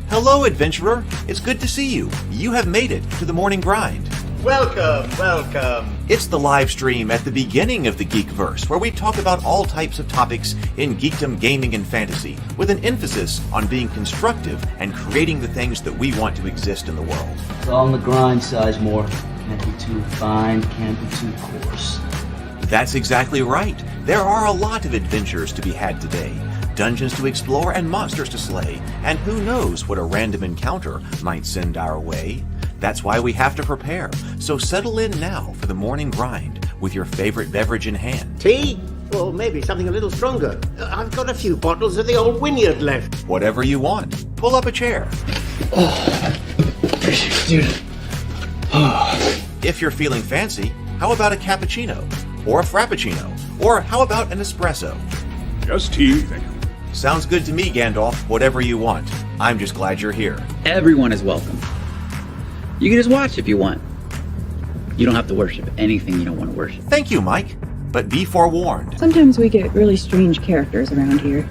Hello, adventurer. It's good to see you. You have made it to the morning grind. Welcome, welcome. It's the live stream at the beginning of the Geekverse, where we talk about all types of topics in geekdom, gaming, and fantasy, with an emphasis on being constructive and creating the things that we want to exist in the world. It's all on the grind, Sizemore. Can't be too fine, can't be too coarse. That's exactly right. There are a lot of adventures to be had today. Dungeons to explore and monsters to slay, and who knows what a random encounter might send our way. That's why we have to prepare, so settle in now for the morning grind with your favorite beverage in hand. Tea? Or maybe something a little stronger. I've got a few bottles of the old Wynyard left. Whatever you want. Pull up a chair. Dude. If you're feeling fancy, how about a cappuccino? Or a frappuccino? Or how about an espresso? Just tea, thank you. Sounds good to me, Gandalf. Whatever you want. I'm just glad you're here. Everyone is welcome. You can just watch if you want. You don't have to worship anything you don't want to worship. Thank you, Mike. But be forewarned. Sometimes we get really strange characters around here.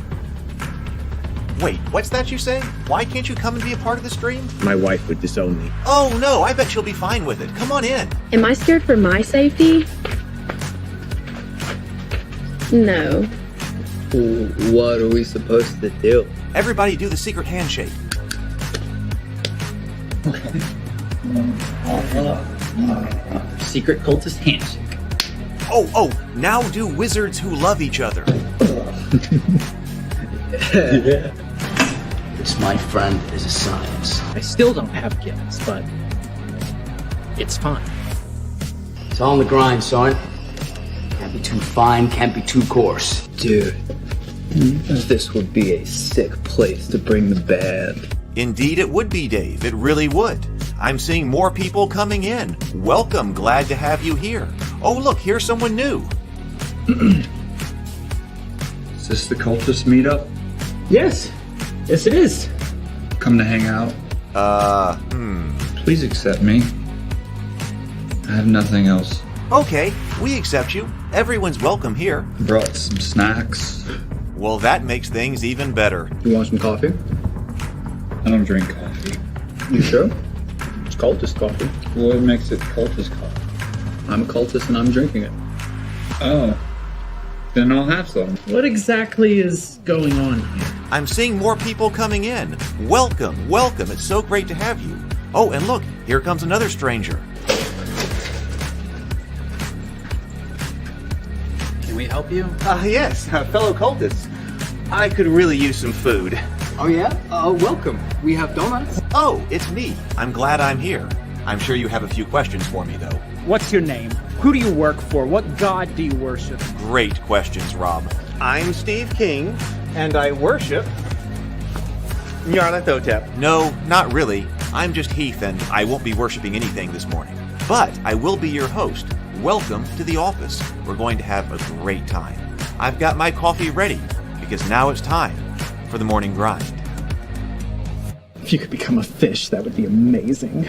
Wait, what's that you say? Why can't you come and be a part of the stream? My wife would disown me. Oh no, I bet she'll be fine with it. Come on in. Am I scared for my safety? No. What are we supposed to do? Everybody do the secret handshake. Secret cultist handshake. Oh, now do wizards who love each other. This, my friend, is a science. I still don't have gifts, but it's fine. It's all on the grind, son. Can't be too fine, can't be too coarse. Dude, this would be a sick place to bring the band. Indeed it would be, Dave. It really would. I'm seeing more people coming in. Welcome. Glad to have you here. Oh, look, here's someone new. Is this the cultist meetup? Yes it is. Come to hang out? Please accept me. I have nothing else. Okay, we accept you. Everyone's welcome here. Brought some snacks. Well, that makes things even better. You want some coffee? I don't drink coffee. You sure? It's cultist coffee. What makes it cultist coffee? I'm a cultist and I'm drinking it. Oh. Then I'll have some. What exactly is going on here? I'm seeing more people coming in. Welcome. It's so great to have you. Oh, and look, here comes another stranger. Can we help you? Yes, fellow cultists. I could really use some food. Oh yeah? Welcome. We have donuts. Oh, it's me. I'm glad I'm here. I'm sure you have a few questions for me, though. What's your name? Who do you work for? What god do you worship? Great questions, Rob. I'm Steve King, and I worship Nyarlathotep. No, not really. I'm just Heath, and I won't be worshiping anything this morning. But I will be your host. Welcome to the office. We're going to have a great time. I've got my coffee ready, because now it's time for the morning grind. If you could become a fish, that would be amazing.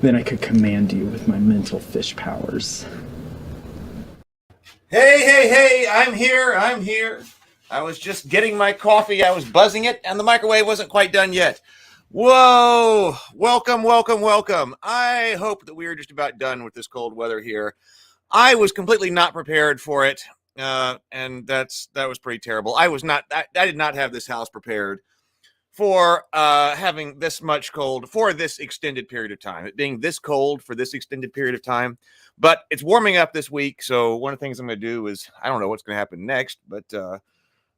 Then I could command you with my mental fish powers. Hey, I'm here. I was just getting my coffee. I was buzzing it, and the microwave wasn't quite done yet. Whoa! Welcome. I hope that we are just about done with this cold weather here. I was completely not prepared for it, and that was pretty terrible. I did not have this house prepared for having this much cold for this extended period of time. It being this cold for this extended period of time. But it's warming up this week, so one of the things I'm going to do is, I don't know what's going to happen next, but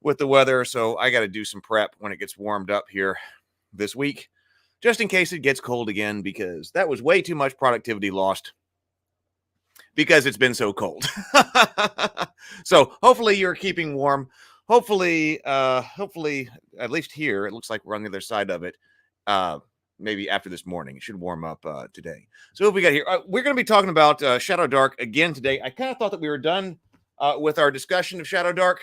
with the weather, so I got to do some prep when it gets warmed up here this week, just in case it gets cold again, because that was way too much productivity lost because it's been so cold. So hopefully you're keeping warm. Hopefully, at least here, it looks like we're on the other side of it. Maybe after this morning, it should warm up today. So what we got here, we're going to be talking about Shadowdark again today. I kind of thought that we were done with our discussion of Shadowdark,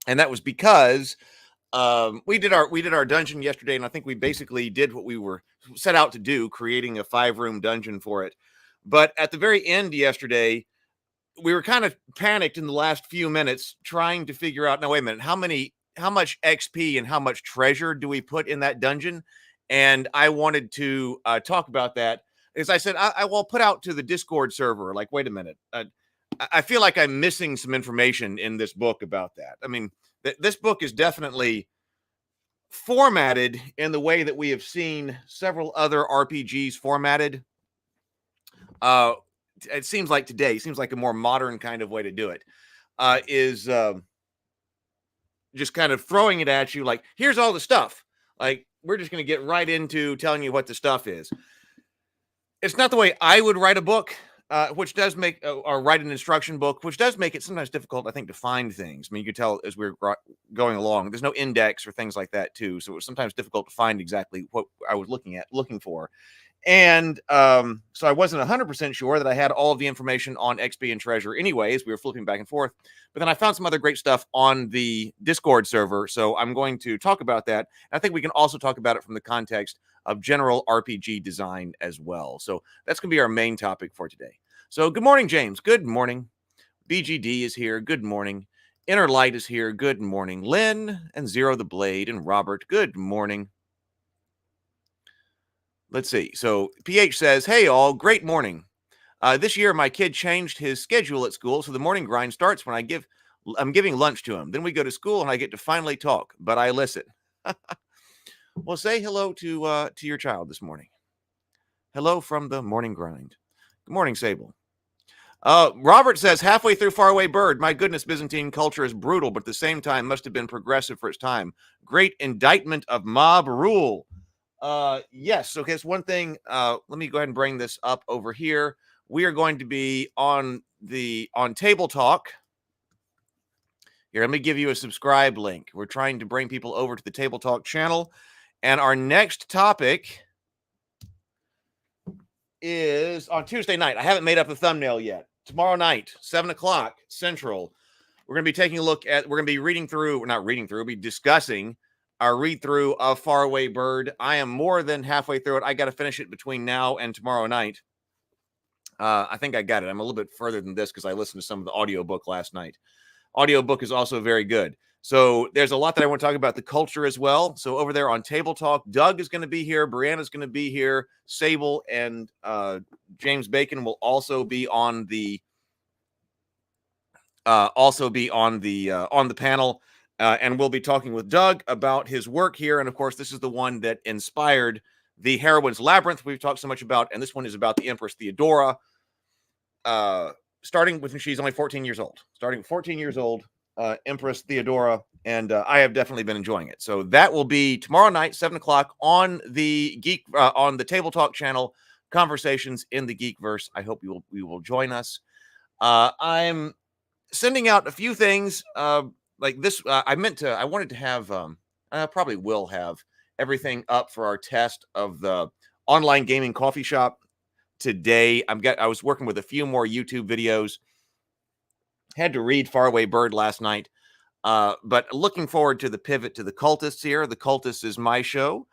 and that was because we did our dungeon yesterday, and I think we basically did what we were set out to do, creating a 5-room dungeon for it. But at the very end yesterday, we were kind of panicked in the last few minutes trying to figure out, no, wait a minute, how much XP and how much treasure do we put in that dungeon? And I wanted to talk about that. As I said, I will put out to the Discord server, like, wait a minute. I feel like I'm missing some information in this book about that. I mean, this book is definitely formatted in the way that we have seen several other RPGs formatted. It seems like today, seems like a more modern kind of way to do it, is just kind of throwing it at you like, here's all the stuff. Like, we're just going to get right into telling you what the stuff is. It's not the way I would write a book, which does make, or write an instruction book, which does make it sometimes difficult, I think, to find things. I mean, you could tell as we're going along, there's no index or things like that, too. So it was sometimes difficult to find exactly what I was looking for. And so I wasn't 100% sure that I had all of the information on XP and treasure anyways. We were flipping back and forth. But then I found some other great stuff on the Discord server. So I'm going to talk about that. And I think we can also talk about it from the context of general RPG design as well. So that's going to be our main topic for today. So good morning, James. Good morning. BGD is here. Good morning. Inner Light is here. Good morning. Lynn and Zero the Blade and Robert. Good morning. Let's see. So PH says, hey, all, great morning. This year, my kid changed his schedule at school, so the morning grind starts when I'm giving lunch to him. Then we go to school, and I get to finally talk, but I listen. Well, say hello to your child this morning. Hello from the morning grind. Good morning, Sable. Robert says, halfway through Faraway Bird, my goodness, Byzantine culture is brutal, but at the same time must have been progressive for its time. Great indictment of mob rule. Yes. Okay. It's one thing. Let me go ahead and bring this up over here. We are going to be on Table Talk. Here, let me give you a subscribe link. We're trying to bring people over to the Table Talk channel. And our next topic is on Tuesday night. I haven't made up the thumbnail yet. Tomorrow night, 7:00 Central. We're going to be taking a look at, we're going to be we'll be discussing our read-through of Faraway Bird. I am more than halfway through it. I got to finish it between now and tomorrow night. I think I got it. I'm a little bit further than this because I listened to some of the audiobook last night. Audiobook is also very good. So there's a lot that I want to talk about the culture as well. So over there on Table Talk, Doug is going to be here. Brianna's going to be here. Sable and James Bacon will also be on the panel. And we'll be talking with Doug about his work here. And of course, this is the one that inspired the Heroine's Labyrinth we've talked so much about. And this one is about the Empress Theodora, starting with when she's only 14 years old. Empress Theodora. And I have definitely been enjoying it. So that will be tomorrow night, 7:00 on the on the Table Talk channel, Conversations in the Geekverse. I hope you will join us. I'm sending out a few things. Like this, I wanted to have, I probably will have everything up for our test of the online gaming coffee shop today. I was working with a few more YouTube videos. Had to read Faraway Bird last night, but looking forward to the pivot to the Cultists here. The Cultists is my show.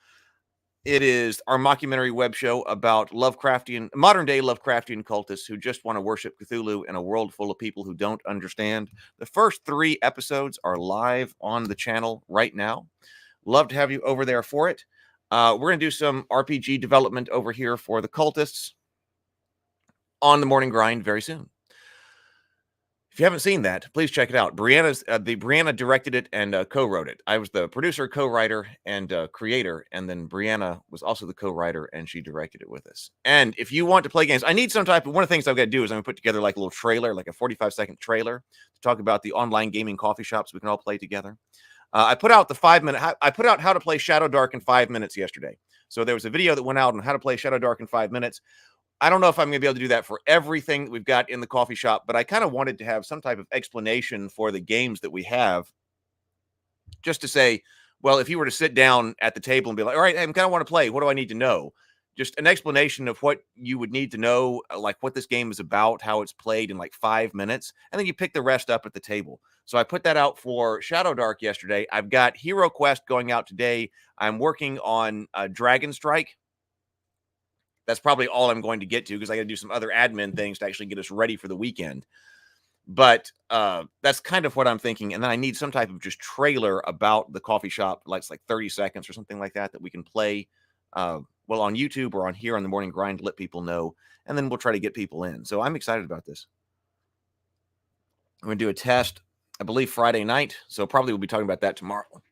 It is our mockumentary web show about modern-day Lovecraftian cultists who just want to worship Cthulhu in a world full of people who don't understand. The first 3 episodes are live on the channel right now. Love to have you over there for it. We're going to do some RPG development over here for the cultists on the morning grind very soon. If you haven't seen that, please check it out. Brianna directed it and co-wrote it. I was the producer, co-writer, and creator, and then Brianna was also the co-writer, and she directed it with us. And if you want to play games, I need some type of, one of the things I've got to do is I'm going to put together like a little trailer, like a 45-second trailer to talk about the online gaming coffee shops we can all play together. I put out how to play Shadowdark in 5 minutes yesterday. So there was a video that went out on how to play Shadowdark in 5 minutes. I don't know if I'm going to be able to do that for everything that we've got in the coffee shop, but I kind of wanted to have some type of explanation for the games that we have, just to say, well, if you were to sit down at the table and be like, all right, I kind of want to play. What do I need to know? Just an explanation of what you would need to know, like what this game is about, how it's played in like 5 minutes, and then you pick the rest up at the table. So I put that out for Shadowdark yesterday. I've got Hero Quest going out today. I'm working on Dragon Strike. That's probably all I'm going to get to because I got to do some other admin things to actually get us ready for the weekend. But that's kind of what I'm thinking. And then I need some type of just trailer about the coffee shop, like it's like 30 seconds or something like that we can play well on YouTube or on here on the Morning Grind to let people know. And then we'll try to get people in. So I'm excited about this. I'm going to do a test, I believe, Friday night. So probably we'll be talking about that tomorrow,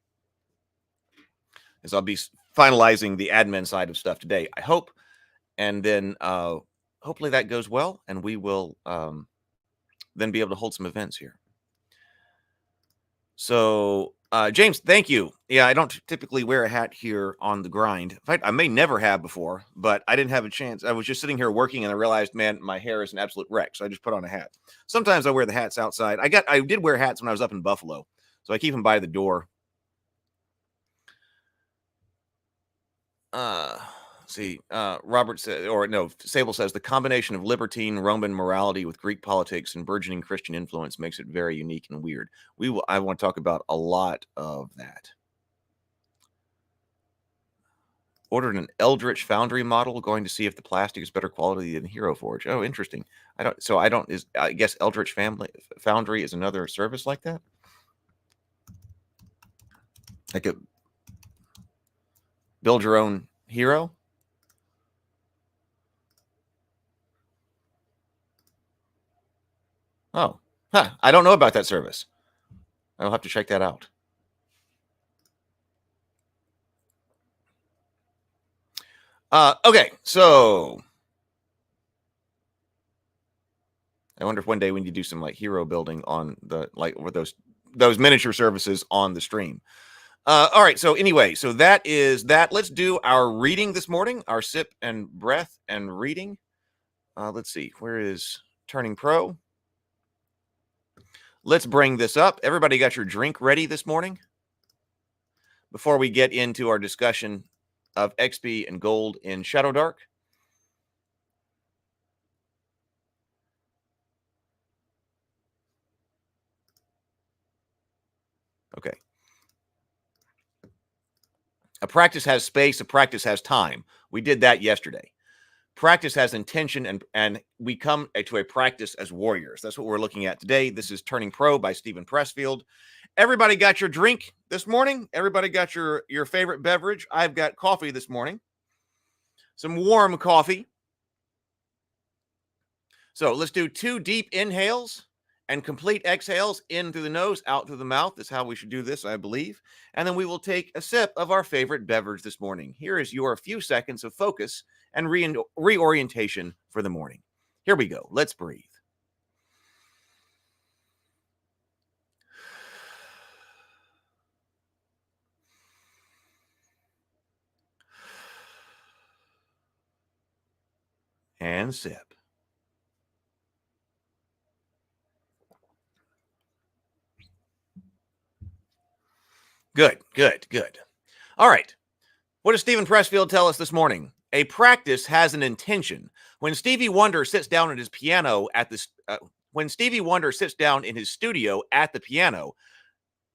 as I'll be finalizing the admin side of stuff today, I hope. And then hopefully that goes well, and we will then be able to hold some events here. So, James, thank you. Yeah, I don't typically wear a hat here on the grind. In fact, I may never have before, but I didn't have a chance. I was just sitting here working, and I realized, man, my hair is an absolute wreck. So I just put on a hat. Sometimes I wear the hats outside. I did wear hats when I was up in Buffalo, so I keep them by the door. Robert said, or no, Sable says, the combination of libertine Roman morality with Greek politics and burgeoning Christian influence makes it very unique and weird. I want to talk about a lot of that. Ordered an Eldritch Foundry model, going to see if the plastic is better quality than Hero Forge. Oh, interesting. I guess Eldritch Foundry is another service like that. Like a build your own hero. Oh, I don't know about that service. I'll have to check that out. Okay, so I wonder if one day we need to do some like hero building on the with those miniature services on the stream. All right, so anyway, so that is that. Let's do our reading this morning, our sip and breath and reading. Let's see, where is Turning Pro? Let's bring this up. Everybody got your drink ready this morning? Before we get into our discussion of XP and gold in Shadowdark. Okay. A practice has space, a practice has time. We did that yesterday. Practice has intention, and we come to a practice as warriors. That's what we're looking at today. This is Turning Pro by Stephen Pressfield. Everybody got your drink this morning? Everybody got your favorite beverage? I've got coffee this morning. Some warm coffee. So let's do 2 deep inhales and complete exhales, in through the nose, out through the mouth. That's how we should do this, I believe. And then we will take a sip of our favorite beverage this morning. Here is your few seconds of focus and reorientation for the morning. Here we go. Let's breathe. And sip. Good, good, good. All right. What does Stephen Pressfield tell us this morning? A practice has an intention. When Stevie Wonder sits down at his piano when Stevie Wonder sits down in his studio at the piano,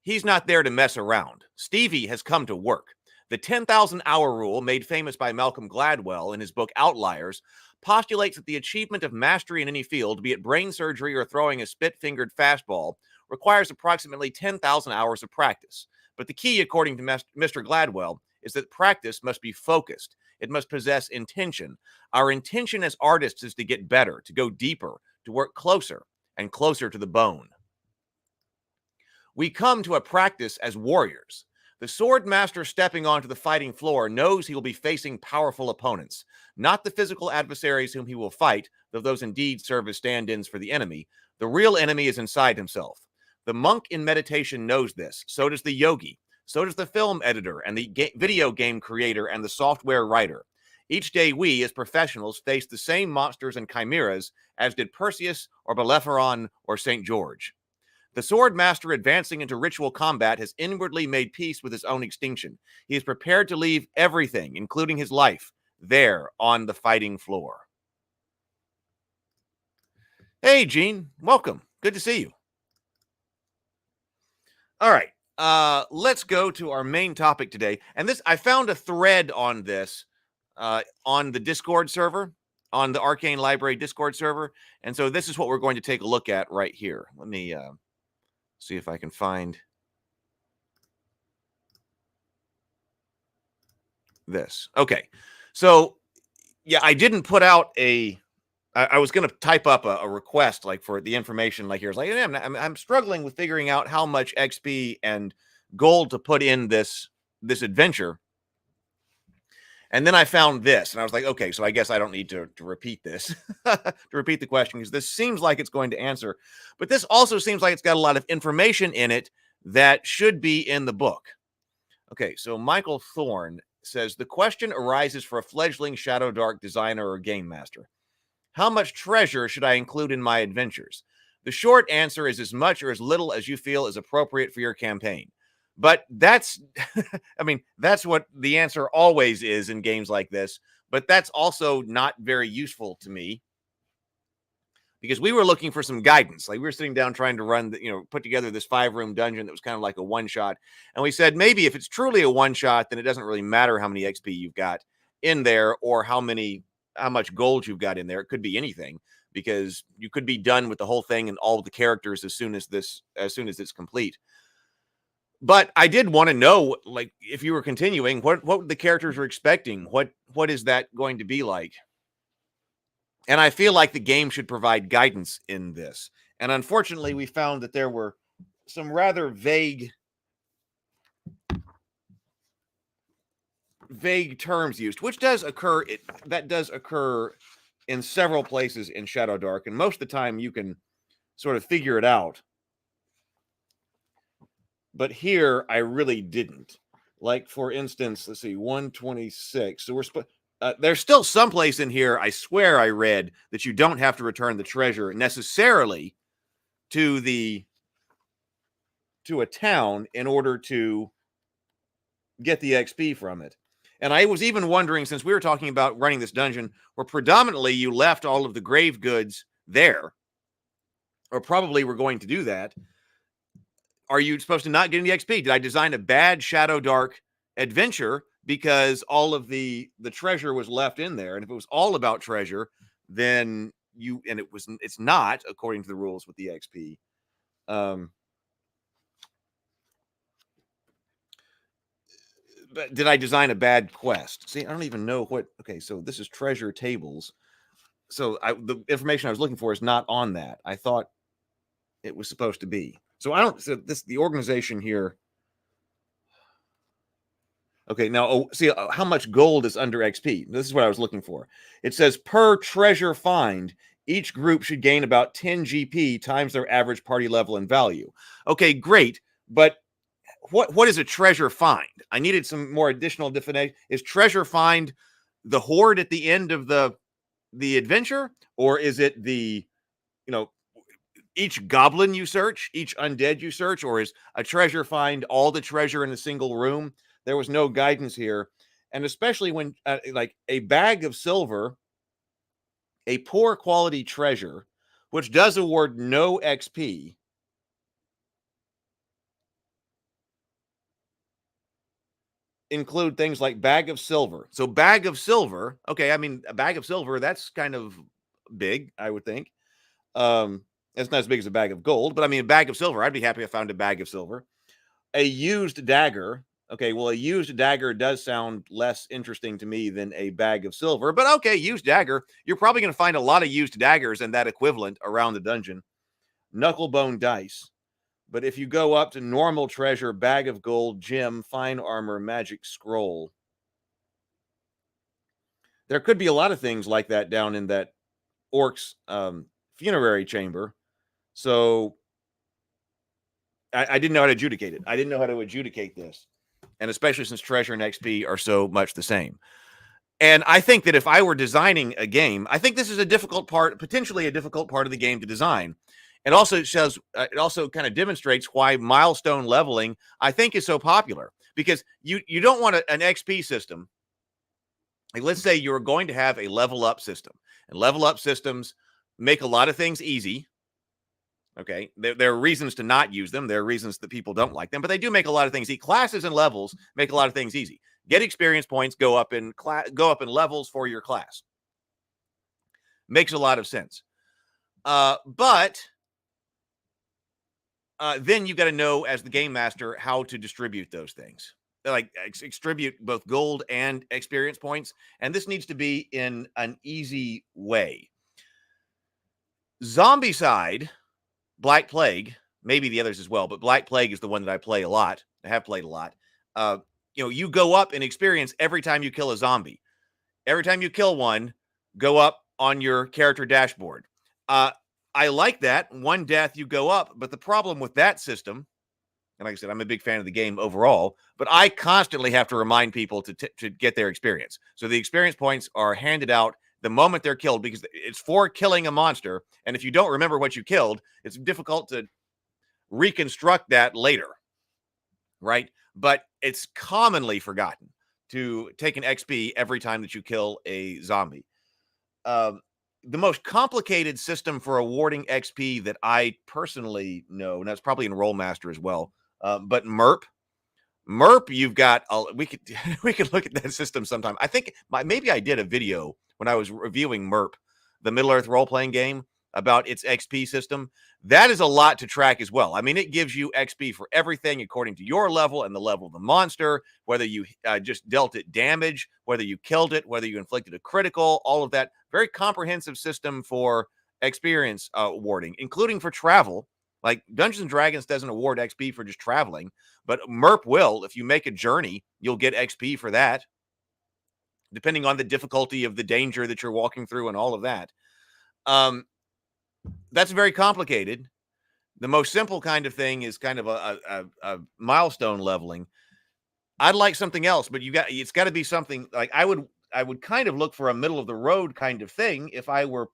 he's not there to mess around. Stevie has come to work. The 10,000 hour rule, made famous by Malcolm Gladwell in his book Outliers, postulates that the achievement of mastery in any field, be it brain surgery or throwing a spit-fingered fastball, requires approximately 10,000 hours of practice. But the key, according to Mr. Gladwell, is that practice must be focused. It must possess intention. Our intention as artists is to get better, to go deeper, to work closer and closer to the bone. We come to a practice as warriors. The sword master stepping onto the fighting floor knows he will be facing powerful opponents, not the physical adversaries whom he will fight, though those indeed serve as stand-ins for the enemy. The real enemy is inside himself. The monk in meditation knows this. So does the yogi. So does the film editor and the video game creator and the software writer. Each day we, as professionals, face the same monsters and chimeras as did Perseus or Bellerophon or St. George. The sword master advancing into ritual combat has inwardly made peace with his own extinction. He is prepared to leave everything, including his life, there on the fighting floor. Hey, Gene. Welcome. Good to see you. All right. Let's go to our main topic today. And this, I found a thread on this on the Discord server. on the Arcane Library Discord server. And so this is what we're going to take a look at right here. Let me see if I can find this. Okay. So, yeah, I didn't put out I was going to type up a request like for the information like here's like I'm struggling with figuring out how much XP and gold to put in this adventure. And then I found this and I was like, okay, so I guess I don't need to repeat this to repeat the question because this seems like it's going to answer, but this also seems like it's got a lot of information in it that should be in the book. Okay, so Michael Thorne says the question arises for a fledgling Shadowdark designer or game master. How much treasure should I include in my adventures? The short answer is as much or as little as you feel is appropriate for your campaign. But that's, I mean, that's what the answer always is in games like this. But that's also not very useful to me because we were looking for some guidance. Like we were sitting down trying to run, put together this 5-room dungeon that was kind of like a one-shot. And we said, maybe if it's truly a one-shot, then it doesn't really matter how many XP you've got in there or how much gold you've got in there. It could be anything because you could be done with the whole thing and all the characters as soon as it's complete. But I did want to know, like, if you were continuing, what the characters were expecting. What is that going to be like? And I feel like the game should provide guidance in this. And unfortunately, we found that there were some rather vague terms used, which does occur. That does occur in several places in Shadowdark, and most of the time you can sort of figure it out. But here I really didn't. Like for instance, let's see, 126. So there's still some place in here. I swear I read that you don't have to return the treasure necessarily to a town in order to get the XP from it. And I was even wondering, since we were talking about running this dungeon where predominantly you left all of the grave goods there, or probably were going to do that, are you supposed to not get any XP? Did I design a bad Shadowdark adventure because all of the treasure was left in there? And if it was all about treasure, then it's not according to the rules with the XP. But did I design a bad quest? See, I don't even know what. Okay, so this is treasure tables. So the information I was looking for is not on that. I thought it was supposed to be. So the organization here. Okay, now see how much gold is under XP. This is what I was looking for. It says per treasure find, each group should gain about 10 GP times their average party level and value. Okay, great, but what is a treasure find? I needed some more additional definition. Is treasure find the hoard at the end of the adventure, or is it each goblin you search, each undead you search, or is a treasure find all the treasure in a single room? There was no guidance here. And especially when like a bag of silver, a poor quality treasure, which does award no XP, include things like bag of silver. So bag of silver, okay, I mean, a bag of silver, that's kind of big, I would think. It's not as big as a bag of gold, but I mean, a bag of silver, I'd be happy if I found a bag of silver. A used dagger. Okay, well, a used dagger does sound less interesting to me than a bag of silver, but okay, used dagger. You're probably going to find a lot of used daggers and that equivalent around the dungeon. Knucklebone dice. But if you go up to normal treasure, bag of gold, gem, fine armor, magic scroll, there could be a lot of things like that down in that orc's funerary chamber. So I didn't know how to adjudicate it. I didn't know how to adjudicate this. And especially since treasure and XP are so much the same. And I think that if I were designing a game, I think this is potentially a difficult part of the game to design. It also kind of demonstrates why milestone leveling, I think, is so popular. Because you don't want an XP system. Like, let's say you're going to have a level up system. And level up systems make a lot of things easy. Okay, there are reasons to not use them. There are reasons that people don't like them, but they do make a lot of things easy. Classes and levels make a lot of things easy. Get experience points, go up in levels for your class. Makes a lot of sense. But then you got to know, as the game master, how to distribute those things. Like distribute both gold and experience points. And this needs to be in an easy way. Zombie side, Black Plague, maybe the others as well, but Black Plague is the one that I play a lot. I have played a lot. You go up in experience every time you kill a zombie. Every time you kill one, go up on your character dashboard. I like that. One death, you go up. But the problem with that system, and like I said, I'm a big fan of the game overall, but I constantly have to remind people to get their experience. So the experience points are handed out the moment they're killed, because it's for killing a monster. And if you don't remember what you killed, it's difficult to reconstruct that later, right? But it's commonly forgotten to take an XP every time that you kill a zombie. The most complicated system for awarding XP that I personally know, and that's probably in Rollmaster as well, but MERP, you've got, we could look at that system sometime. I think maybe I did a video when I was reviewing MERP, the Middle-earth role-playing game, about its XP system. That is a lot to track as well. I mean, it gives you XP for everything according to your level and the level of the monster, whether you just dealt it damage, whether you killed it, whether you inflicted a critical, all of that. Very comprehensive system for experience awarding, including for travel. Like Dungeons & Dragons doesn't award XP for just traveling, but MERP will. If you make a journey, you'll get XP for that, depending on the difficulty of the danger that you're walking through and all of that. That's very complicated. The most simple kind of thing is kind of a milestone leveling. I'd like something else, but it's got to be something like I would kind of look for a middle of the road kind of thing if I were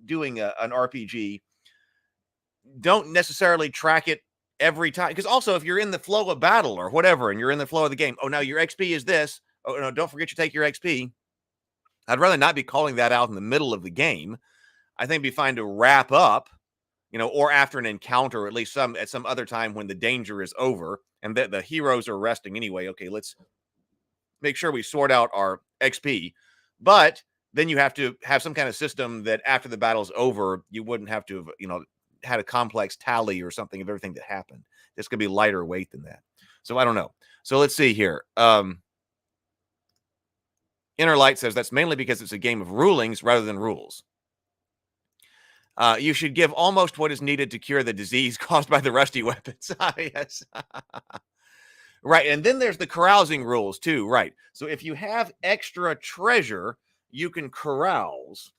doing an RPG. Don't necessarily track it every time, because also if you're in the flow of battle or whatever and you're in the flow of the game, oh, now your XP is this. Oh, no, don't forget to take your XP. I'd rather not be calling that out in the middle of the game. I think it'd be fine to wrap up, or after an encounter, at least at some other time when the danger is over and the heroes are resting anyway. Okay, let's make sure we sort out our XP. But then you have to have some kind of system that after the battle's over, you wouldn't have to have, had a complex tally or something of everything that happened. This could be lighter weight than that. So I don't know. So let's see here. Inner Light says that's mainly because it's a game of rulings rather than rules. You should give almost what is needed to cure the disease caused by the rusty weapons. Yes. Right. And then there's the carousing rules too. Right. So if you have extra treasure, you can carouse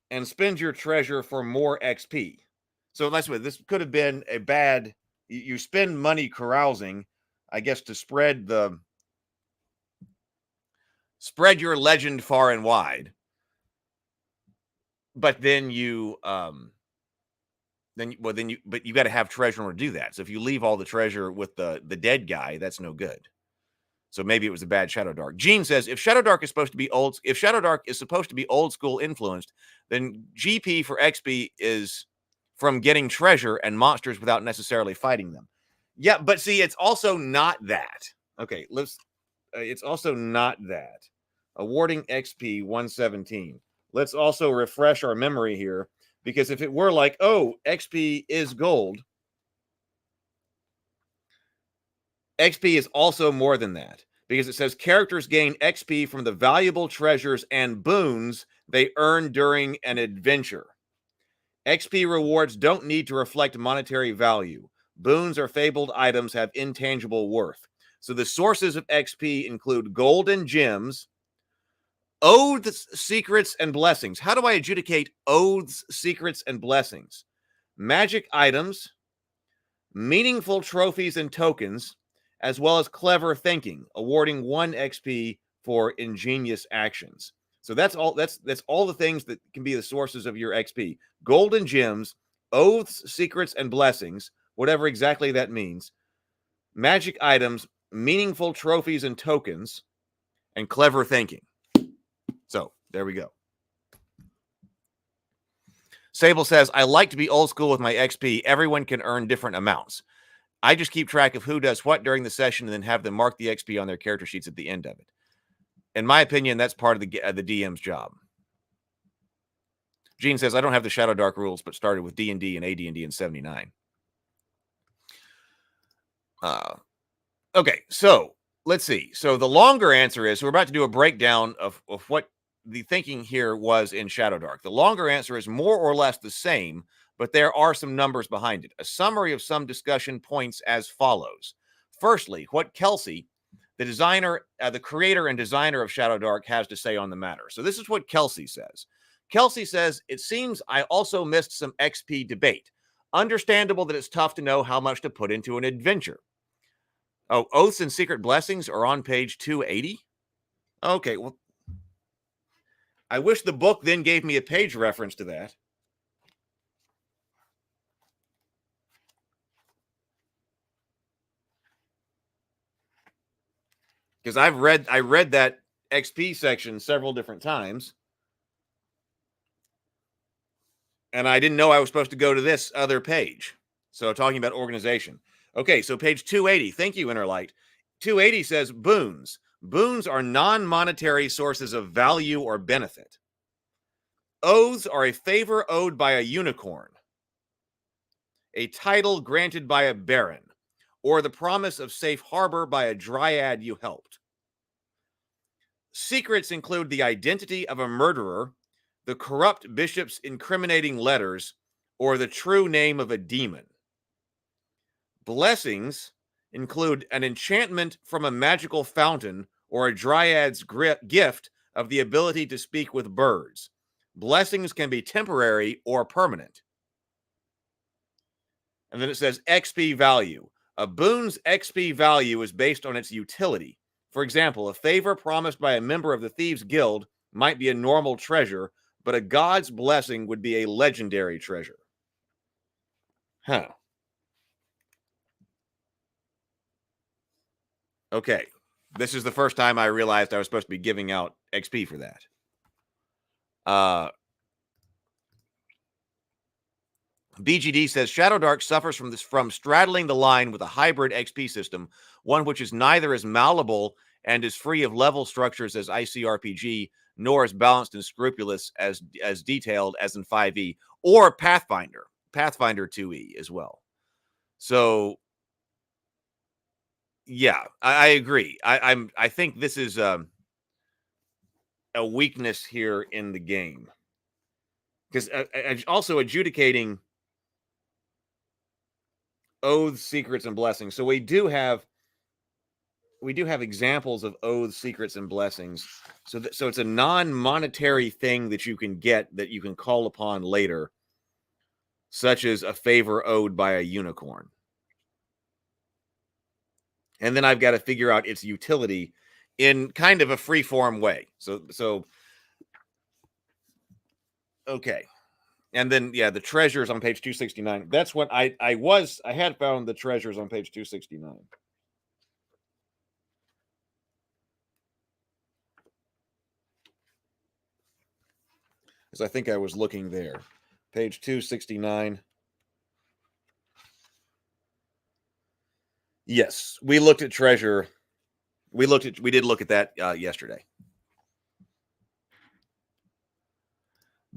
and spend your treasure for more XP. So this could have been a bad, you spend money carousing, I guess, to spread your legend far and wide. But then you got to have treasure in order to do that. So if you leave all the treasure with the dead guy, that's no good. So maybe it was a bad Shadowdark. Gene says if Shadowdark is supposed to be old school influenced, then GP for XP is from getting treasure and monsters without necessarily fighting them. Yeah, but see, it's also not that. Okay, it's also not that. Awarding XP 117. Let's also refresh our memory here, because if it were like, oh, XP is gold, XP is also more than that, because it says characters gain XP from the valuable treasures and boons they earn during an adventure. XP rewards don't need to reflect monetary value. Boons or fabled items have intangible worth. So the sources of XP include gold and gems, oaths, secrets, and blessings. How do I adjudicate oaths, secrets, and blessings? Magic items, meaningful trophies and tokens, as well as clever thinking, awarding 1 XP for ingenious actions. So that's all the things that can be the sources of your XP. Gold and gems, oaths, secrets, and blessings, whatever exactly that means. Magic items, meaningful trophies and tokens, and clever thinking. So there we go. Sable says, I like to be old school with my XP. Everyone can earn different amounts. I just keep track of who does what during the session and then have them mark the XP on their character sheets at the end of it. In my opinion, that's part of the DM's job. Gene says, I don't have the Shadowdark rules, but started with D&D and AD&D in 79. Okay, so let's see. So the longer answer is, so we're about to do a breakdown of what the thinking here was in Shadowdark. The longer answer is more or less the same, but there are some numbers behind it. A summary of some discussion points as follows. Firstly, what Kelsey, the designer, the creator and designer of Shadowdark, has to say on the matter. So this is what Kelsey says. Kelsey says, it seems I also missed some XP debate. Understandable that it's tough to know how much to put into an adventure. Oh, Oaths and Secret Blessings are on page 280? Okay, well, I wish the book then gave me a page reference to that. Because I read that XP section several different times. And I didn't know I was supposed to go to this other page. So talking about organization. Okay, so page 280. Thank you, Innerlight. 280 says boons. Boons are non-monetary sources of value or benefit. Oaths are a favor owed by a unicorn, a title granted by a baron, or the promise of safe harbor by a dryad you helped. Secrets include the identity of a murderer, the corrupt bishop's incriminating letters, or the true name of a demon. Blessings include an enchantment from a magical fountain or a dryad's gift of the ability to speak with birds. Blessings can be temporary or permanent. And then it says XP value. A boon's XP value is based on its utility. For example, a favor promised by a member of the Thieves' Guild might be a normal treasure, but a god's blessing would be a legendary treasure. Huh. Okay. This is the first time I realized I was supposed to be giving out XP for that. BGD says Shadowdark suffers from straddling the line with a hybrid XP system, one which is neither as malleable and is free of level structures as ICRPG, nor as balanced and scrupulous as detailed as in 5e or Pathfinder 2e as well. So yeah, I agree. I think this is a weakness here in the game, because also adjudicating oaths, secrets, and blessings. So we do have examples of oaths, secrets, and blessings. So it's a non-monetary thing that you can get that you can call upon later, such as a favor owed by a unicorn. And then I've got to figure out its utility in kind of a free-form way. So okay. And then, yeah, the treasures on page 269. That's what I had found the treasures on page 269. Because I think I was looking there. Page 269. Yes, we looked at treasure. We did look at that yesterday.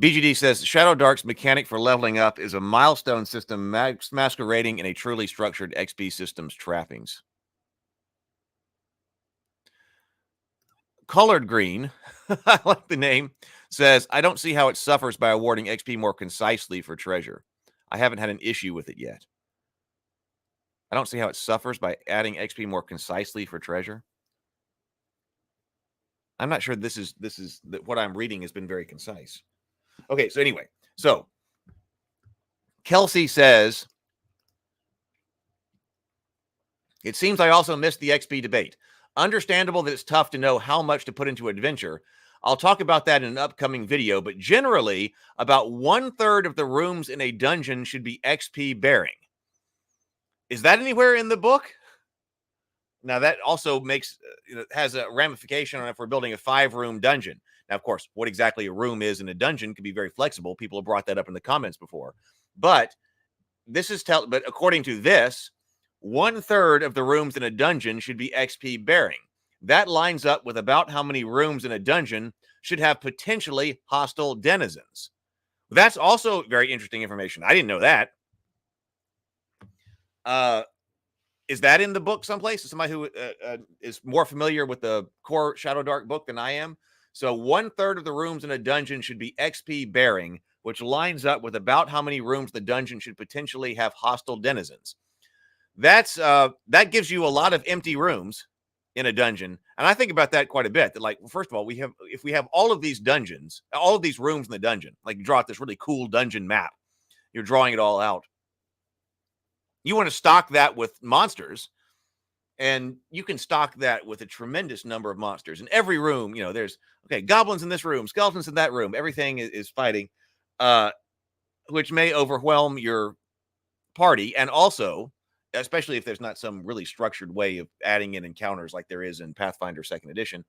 BGD says Shadowdark's mechanic for leveling up is a milestone system masquerading in a truly structured XP system's trappings. Colored Green, I like the name, says, I don't see how it suffers by awarding XP more concisely for treasure. I haven't had an issue with it yet. I don't see how it suffers by adding XP more concisely for treasure. I'm not sure this is what I'm reading has been very concise. Okay, so anyway, so Kelsey says, it seems I also missed the XP debate. Understandable that it's tough to know how much to put into adventure. I'll talk about that in an upcoming video, but generally, about 1/3 of the rooms in a dungeon should be XP bearing. Is that anywhere in the book? Now, that also has a ramification on if we're building a 5-room dungeon. Now, of course, what exactly a room is in a dungeon can be very flexible. People have brought that up in the comments before. But but according to this, 1/3 of the rooms in a dungeon should be XP bearing. That lines up with about how many rooms in a dungeon should have potentially hostile denizens. That's also very interesting information. I didn't know that. Is that in the book someplace? Somebody who is more familiar with the core Shadowdark book than I am. So 1/3 of the rooms in a dungeon should be XP bearing, which lines up with about how many rooms the dungeon should potentially have hostile denizens. That gives you a lot of empty rooms in a dungeon, and I think about that quite a bit. That, like, first of all, if we have all of these dungeons, all of these rooms in the dungeon, like you draw out this really cool dungeon map, you're drawing it all out. You want to stock that with monsters, and you can stock that with a tremendous number of monsters. In every room, there's goblins in this room, skeletons in that room. Everything is fighting, which may overwhelm your party, and also, especially if there's not some really structured way of adding in encounters like there is in Pathfinder 2nd Edition.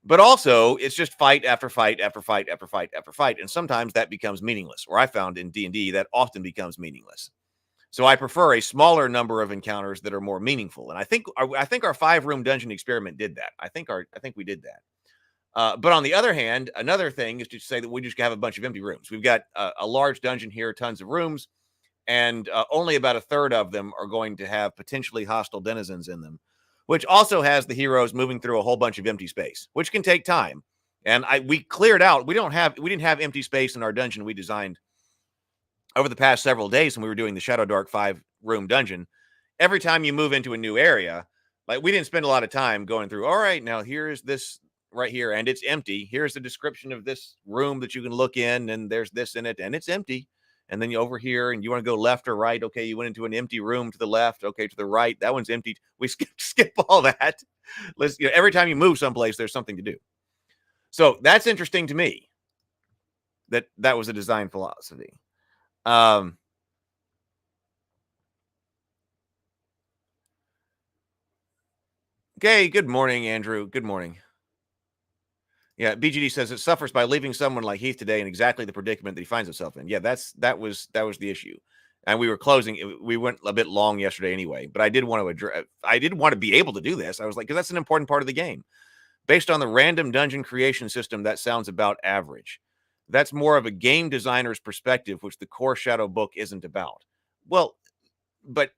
But also, it's just fight after fight after fight after fight after fight, and sometimes that becomes meaningless. Or I found in D&D that often becomes meaningless. So I prefer a smaller number of encounters that are more meaningful. And I think our 5-room dungeon experiment did that. I think we did that. But on the other hand, another thing is to say that we just have a bunch of empty rooms. We've got a large dungeon here, tons of rooms, and only about 1/3 of them are going to have potentially hostile denizens in them, which also has the heroes moving through a whole bunch of empty space, which can take time. And we cleared out. We didn't have empty space in our dungeon we designed over the past several days when we were doing the Shadowdark 5-room dungeon. Every time you move into a new area, like, we didn't spend a lot of time going through, all right, now here's this right here, and it's empty. Here's the description of this room that you can look in, and there's this in it, and it's empty. And then you over here, and you want to go left or right. Okay, you went into an empty room to the left. Okay, to the right, that one's empty. We skip all that. Every time you move someplace, there's something to do. So that's interesting to me. That was a design philosophy. Okay, good morning, Andrew. Good morning. Yeah, BGD says it suffers by leaving someone like Heath today in exactly the predicament that he finds himself in. Yeah, that was the issue. And we were closing. We went a bit long yesterday anyway, but I did want to address. I did want to be able to do this. I was like, because that's an important part of the game. Based on the random dungeon creation system, that sounds about average. That's more of a game designer's perspective, which the core Shadow book isn't about. Well, but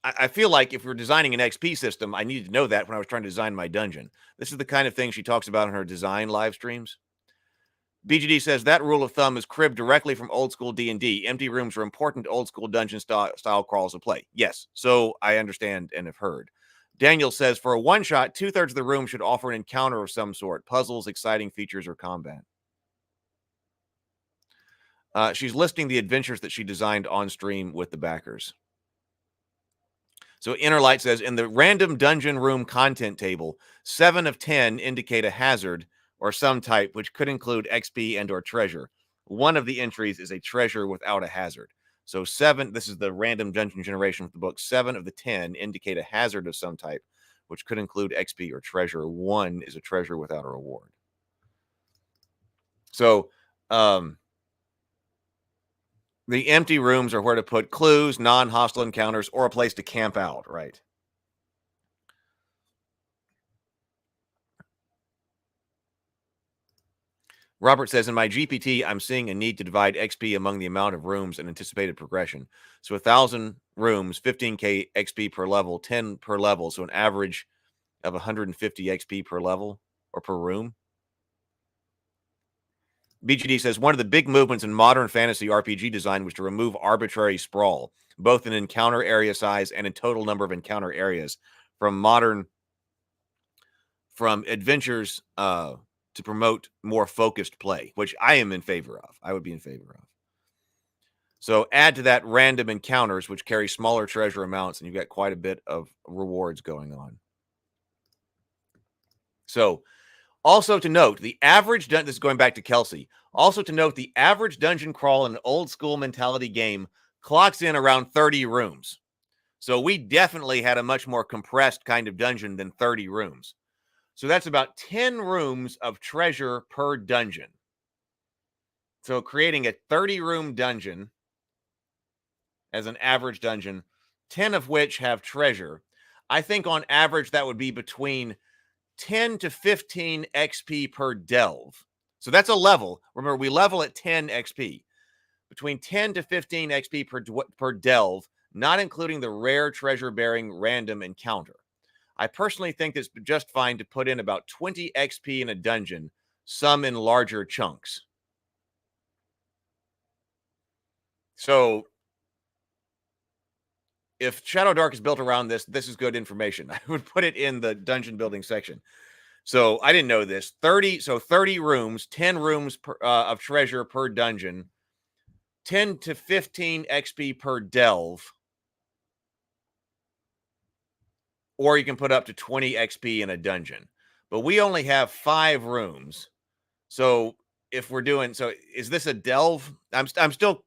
I feel like if we're designing an XP system, I needed to know that when I was trying to design my dungeon. This is the kind of thing she talks about in her design live streams. BGD says that rule of thumb is cribbed directly from old school D&D. Empty rooms are important old school dungeon style crawls of play. Yes, so I understand and have heard. Daniel says for a one-shot, 2/3 of the room should offer an encounter of some sort. Puzzles, exciting features, or combat. She's listing the adventures that she designed on stream with the backers. So Innerlight says, in the random dungeon room content table, 7 of 10 indicate a hazard or some type, which could include XP and or treasure. One of the entries is a treasure without a hazard. So 7, this is the random dungeon generation with the book, 7 of the 10 indicate a hazard of some type, which could include XP or treasure. 1 is a treasure without a reward. So, the empty rooms are where to put clues, non-hostile encounters, or a place to camp out, right? Robert says, in my GPT, I'm seeing a need to divide XP among the amount of rooms and anticipated progression. So 1,000 rooms, 15K XP per level, 10 per level. So an average of 150 XP per level or per room. BGD says, one of the big movements in modern fantasy RPG design was to remove arbitrary sprawl, both in encounter area size and in total number of encounter areas from adventures to promote more focused play, which I am in favor of. I would be in favor of. So add to that random encounters, which carry smaller treasure amounts, and you've got quite a bit of rewards going on. So also to note, the average, this is going back to Kelsey, also to note the average dungeon crawl in an old school mentality game clocks in around 30 rooms. So we definitely had a much more compressed kind of dungeon than 30 rooms. So that's about 10 rooms of treasure per dungeon. So creating a 30-room dungeon as an average dungeon, 10 of which have treasure, I think on average that would be between 10 to 15 XP per delve So that's a level. Remember, we level at 10 XP. Between 10 to 15 XP per delve, not including the rare treasure-bearing random encounter. I personally think it's just fine to put in about 20 XP in a dungeon, some in larger chunks. So if Shadowdark is built around this, this is good information. I would put it in the dungeon building section. So I didn't know this. 30 rooms, 10 rooms of treasure per dungeon, 10 to 15 XP per delve. Or you can put up to 20 XP in a dungeon. But we only have 5 rooms. So if we're doing, so is this a delve? I'm still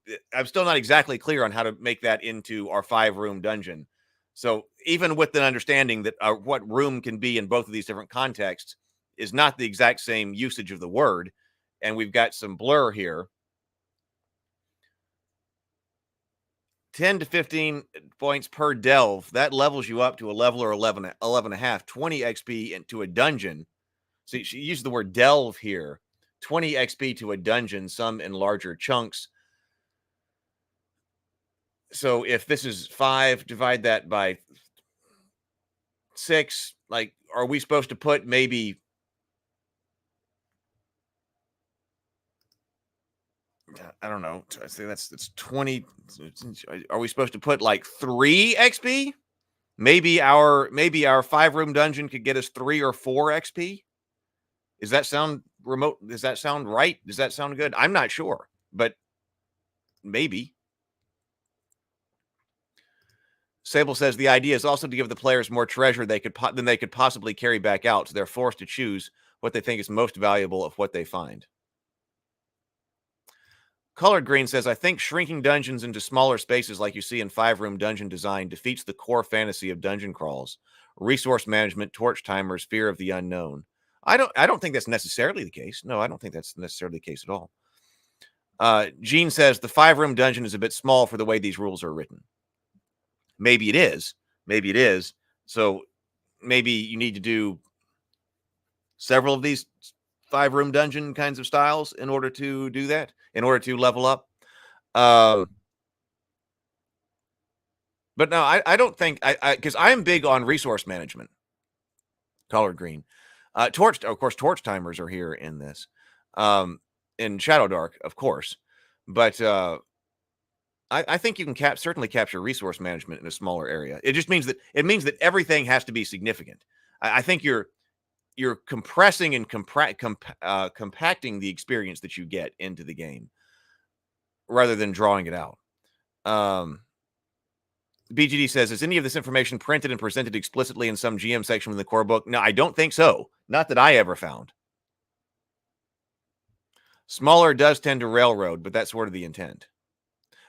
not exactly clear on how to make that into our 5-room dungeon. So even with the understanding that what room can be in both of these different contexts is not the exact same usage of the word, and we've got some blur here. 10 to 15 points per delve, that levels you up to a level or 11 and a half, 20 XP into a dungeon. So she used the word delve here. 20 XP to a dungeon, some in larger chunks. So if this is 5, divide that by 6. Like, are we supposed to put maybe... I don't know. I say that's 20. Are we supposed to put like 3 XP? Maybe our 5-room dungeon could get us 3 or 4 XP. Does that sound remote? Does that sound right? Does that sound good? I'm not sure, but maybe. Sable says the idea is also to give the players more treasure than they could possibly carry back out, so they're forced to choose what they think is most valuable of what they find. Colored Green says, I think shrinking dungeons into smaller spaces like you see in 5-room dungeon design defeats the core fantasy of dungeon crawls. Resource management, torch timers, fear of the unknown. I don't think that's necessarily the case. No, I don't think that's necessarily the case at all. Gene says the 5-room dungeon is a bit small for the way these rules are written. Maybe it is. Maybe it is. So maybe you need to do several of these 5-room dungeon kinds of styles in order to do that, in order to level up. But no, I don't think because I'm big on resource management. Colored Green. Of course, torch timers are here in this. In Shadowdark, of course. But I think you can certainly capture resource management in a smaller area. It just means that everything has to be significant. I think you're compressing and compacting the experience that you get into the game rather than drawing it out. BGD says, is any of this information printed and presented explicitly in some GM section in the core book? No, I don't think so. Not that I ever found. Smaller does tend to railroad, but that's sort of the intent.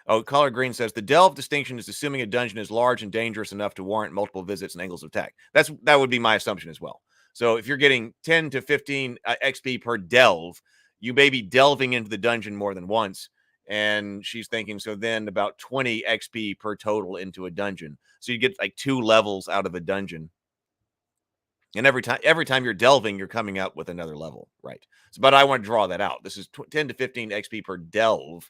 Oh, Color Green says, the delve distinction is assuming a dungeon is large and dangerous enough to warrant multiple visits and angles of attack. That would be my assumption as well. So if you're getting 10 to 15 XP per delve, you may be delving into the dungeon more than once. And she's thinking, so then about 20 XP per total into a dungeon. So you get like 2 levels out of a dungeon. And every time you're delving, you're coming up with another level, right? So, but I want to draw that out. This is 10 to 15 XP per delve,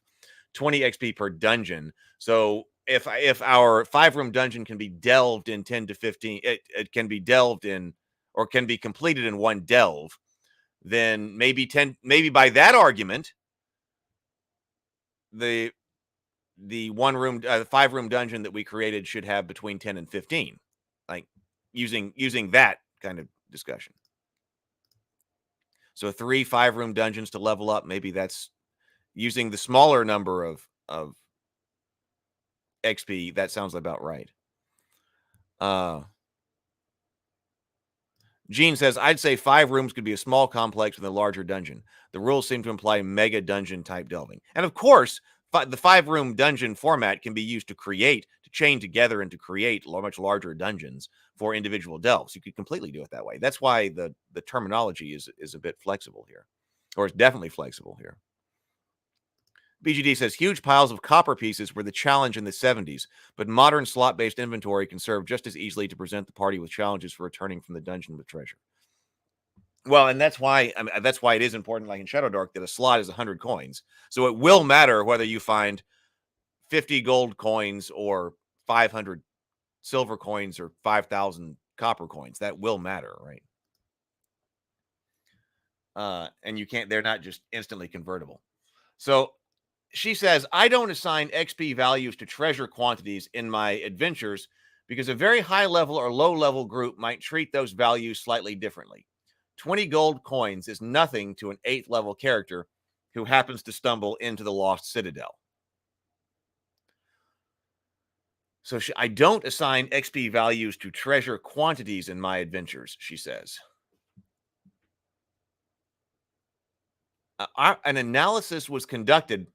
20 XP per dungeon. So if our 5-room dungeon can be delved in 10 to 15, it can be delved in, or can be completed in 1 delve, then maybe by that argument, the 5-room dungeon that we created should have between 10 and 15, like using that kind of discussion. So 3 5-room dungeons to level up. Maybe that's using the smaller number of XP. That sounds about right. Gene says, I'd say 5 rooms could be a small complex with a larger dungeon. The rules seem to imply mega dungeon type delving. And of course, the 5-room dungeon format can be used to chain together and to create much larger dungeons for individual delves. You could completely do it that way. That's why the terminology is a bit flexible here, or it's definitely flexible here. BGD says, huge piles of copper pieces were the challenge in the 70s, but modern slot-based inventory can serve just as easily to present the party with challenges for returning from the dungeon with treasure. Well, and that's why that's why it is important, like in Shadowdark, that a slot is 100 coins. So it will matter whether you find 50 gold coins or 500 silver coins or 5,000 copper coins. That will matter, right? And you can't, they're not just instantly convertible. So she says, I don't assign XP values to treasure quantities in my adventures because a very high level or low level group might treat those values slightly differently. 20 gold coins is nothing to an 8th level character who happens to stumble into the Lost Citadel. So I don't assign XP values to treasure quantities in my adventures, she says. An analysis was conducted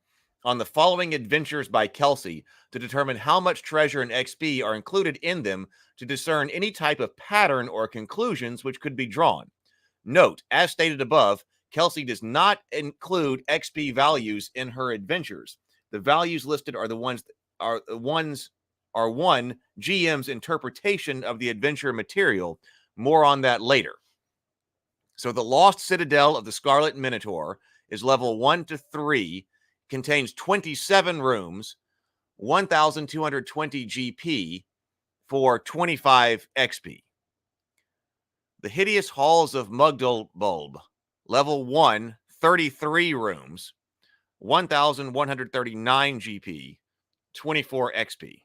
on the following adventures by Kelsey to determine how much treasure and XP are included in them to discern any type of pattern or conclusions which could be drawn. Note, as stated above, Kelsey does not include XP values in her adventures. The values listed are one GM's interpretation of the adventure material. More on that later. So the Lost Citadel of the Scarlet Minotaur is level 1 to 3, contains 27 rooms, 1,220 GP for 25 XP. The Hideous Halls of Mugdalbulb, level 1, 33 rooms, 1,139 GP, 24 XP.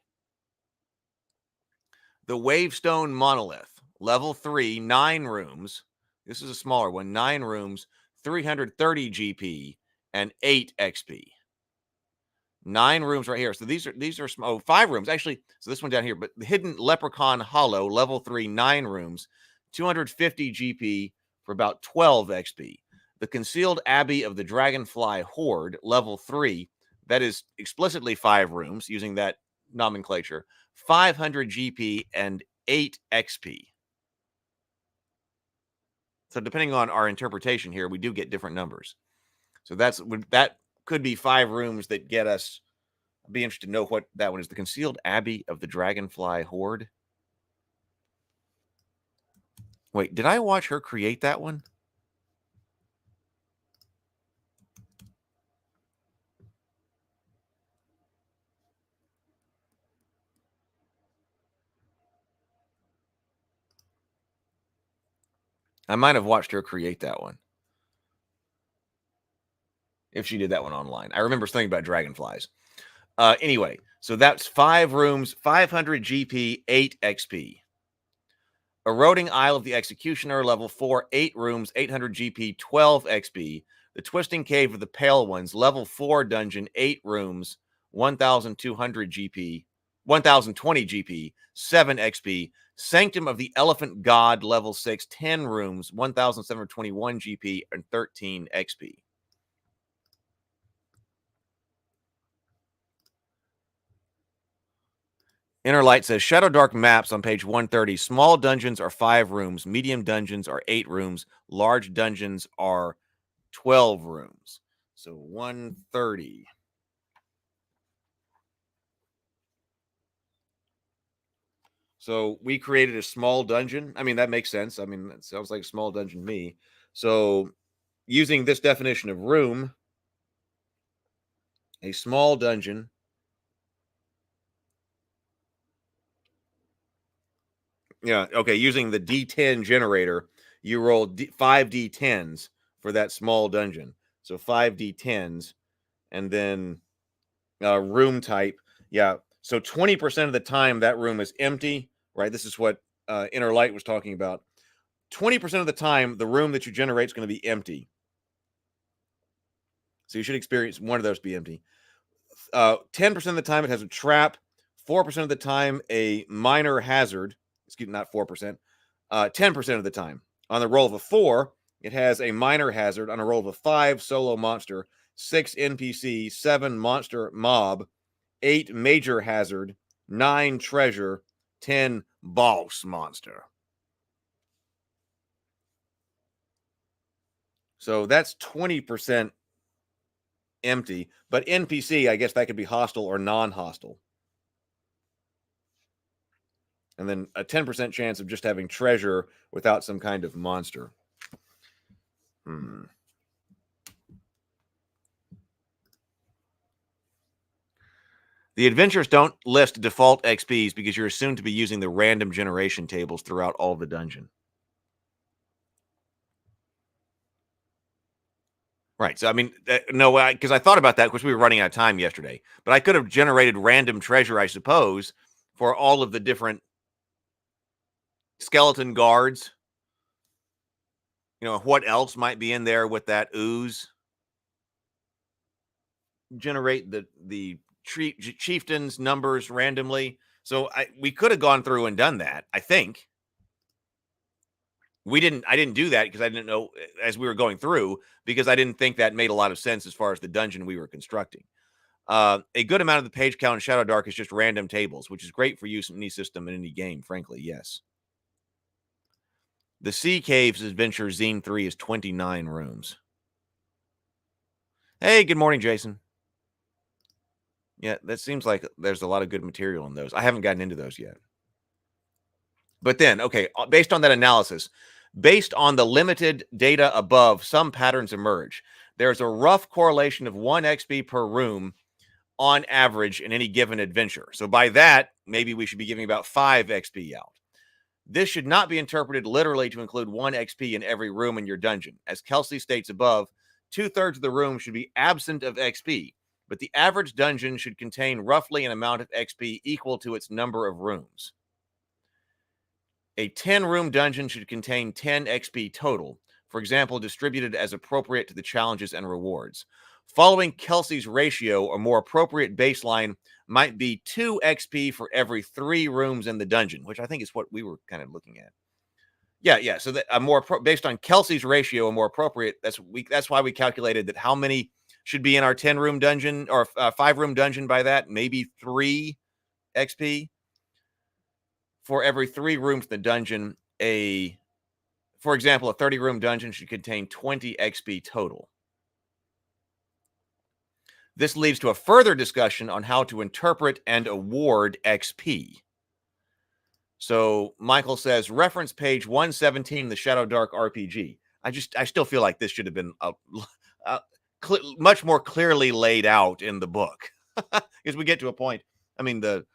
The Wavestone Monolith, level 3, 9 rooms. This is a smaller one, 9 rooms, 330 GP, and 8 XP. 9 rooms right here. So these are small. 5 rooms actually. So this one down here, but the Hidden Leprechaun Hollow, level 3, 9 rooms, 250 GP for about 12 XP. The Concealed Abbey of the Dragonfly Horde, level 3, that is explicitly 5 rooms using that nomenclature, 500 GP and 8 XP. So depending on our interpretation here, we do get different numbers. So that could be 5 rooms that get us. I'd be interested to know what that one is. The Concealed Abbey of the Dragonfly Horde. Wait, did I watch her create that one? I might have watched her create that one. If she did that one online. I remember thinking about dragonflies. Anyway, so that's 5 rooms, 500 GP, 8 XP. Eroding Isle of the Executioner, level 4, 8 rooms, 800 GP, 12 XP. The Twisting Cave of the Pale Ones, level 4 dungeon, 8 rooms, 1,200 GP, 1,020 GP, 7 XP. Sanctum of the Elephant God, level 6, 10 rooms, 1,721 GP, and 13 XP. Inner Light says Shadowdark maps on page 130. Small dungeons are 5 rooms. Medium dungeons are 8 rooms. Large dungeons are 12 rooms. So 130. So we created a small dungeon. I mean, that makes sense. I mean, that sounds like a small dungeon to me. So using this definition of room, a small dungeon Yeah. Okay. Using the D10 generator, you roll 5 D10s for that small dungeon. So 5 D10s, and then room type. Yeah. So 20% of the time that room is empty, right? This is what Inner Light was talking about. 20% of the time, the room that you generate is going to be empty. So you should experience one of those be empty. 10% of the time, it has a trap. 4% of the time, a minor hazard. Excuse me, not 4%. 10% of the time. On the roll of a 4, it has a minor hazard. On a roll of a 5, solo monster. 6 NPC. 7 monster mob. 8 major hazard. 9 treasure. 10 boss monster. So that's 20% empty. But NPC, I guess that could be hostile or non-hostile. And then a 10% chance of just having treasure without some kind of monster. The adventures don't list default XPs because you're assumed to be using the random generation tables throughout all of the dungeon. Right. So, I mean, no, because I thought about that because we were running out of time yesterday. But I could have generated random treasure, I suppose, for all of the different skeleton guards. You know, what else might be in there with that ooze? Generate the chieftains numbers randomly. So we could have gone through and done that, I think. I didn't do that because I didn't know as we were going through, because I didn't think that made a lot of sense as far as the dungeon we were constructing. A good amount of the page count in Shadowdark is just random tables, which is great for use in any system in any game, frankly, yes. The Sea Caves Adventure Zine 3 is 29 rooms. Hey, good morning, Jason. Yeah, that seems like there's a lot of good material in those. I haven't gotten into those yet. But then, okay, based on that analysis, based on the limited data above, some patterns emerge. There's a rough correlation of 1 XP per room on average in any given adventure. So by that, maybe we should be giving about 5 XP out. This should not be interpreted literally to include 1 XP in every room in your dungeon. As Kelsey states above, 2/3 of the room should be absent of XP, but the average dungeon should contain roughly an amount of XP equal to its number of rooms. A 10-room dungeon should contain 10 XP total, for example, distributed as appropriate to the challenges and rewards. Following Kelsey's ratio, a more appropriate baseline might be 2 XP for every 3 rooms in the dungeon, which I think is what we were kind of looking at. Yeah. So that based on Kelsey's ratio, a more appropriate. That's why we calculated that how many should be in our 10-room dungeon or 5-room dungeon. By that, maybe 3 XP for every 3 rooms in the dungeon. For example, a 30-room dungeon should contain 20 XP total. This leads to a further discussion on how to interpret and award XP. So Michael says, reference page 117, the Shadowdark RPG. I still feel like this should have been much more clearly laid out in the book. Because we get to a point, I mean, the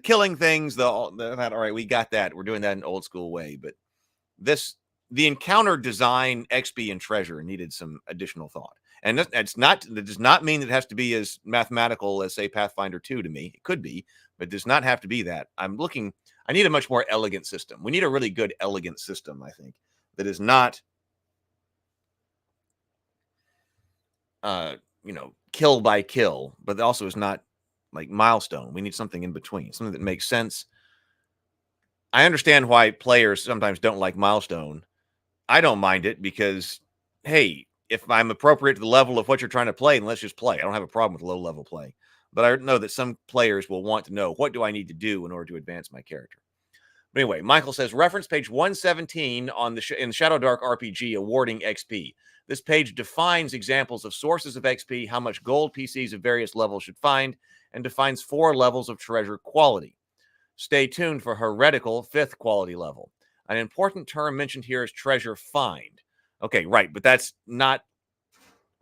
killing things, all right, we got that. We're doing that in an old school way. But the encounter design, XP, and treasure needed some additional thought. And that does not mean it has to be as mathematical as, say, Pathfinder 2 to me. It could be, but it does not have to be that. I need a much more elegant system. We need a really good, elegant system, I think, that is not, kill by kill, but also is not like milestone. We need something in between, something that makes sense. I understand why players sometimes don't like milestone. I don't mind it because, hey, if I'm appropriate to the level of what you're trying to play, then let's just play. I don't have a problem with low-level play. But I know that some players will want to know, what do I need to do in order to advance my character? But anyway, Michael says, reference page 117 in Shadowdark RPG, awarding XP. This page defines examples of sources of XP, how much gold PCs of various levels should find, and defines 4 levels of treasure quality. Stay tuned for heretical 5th quality level. An important term mentioned here is treasure find. Okay, right, but that's not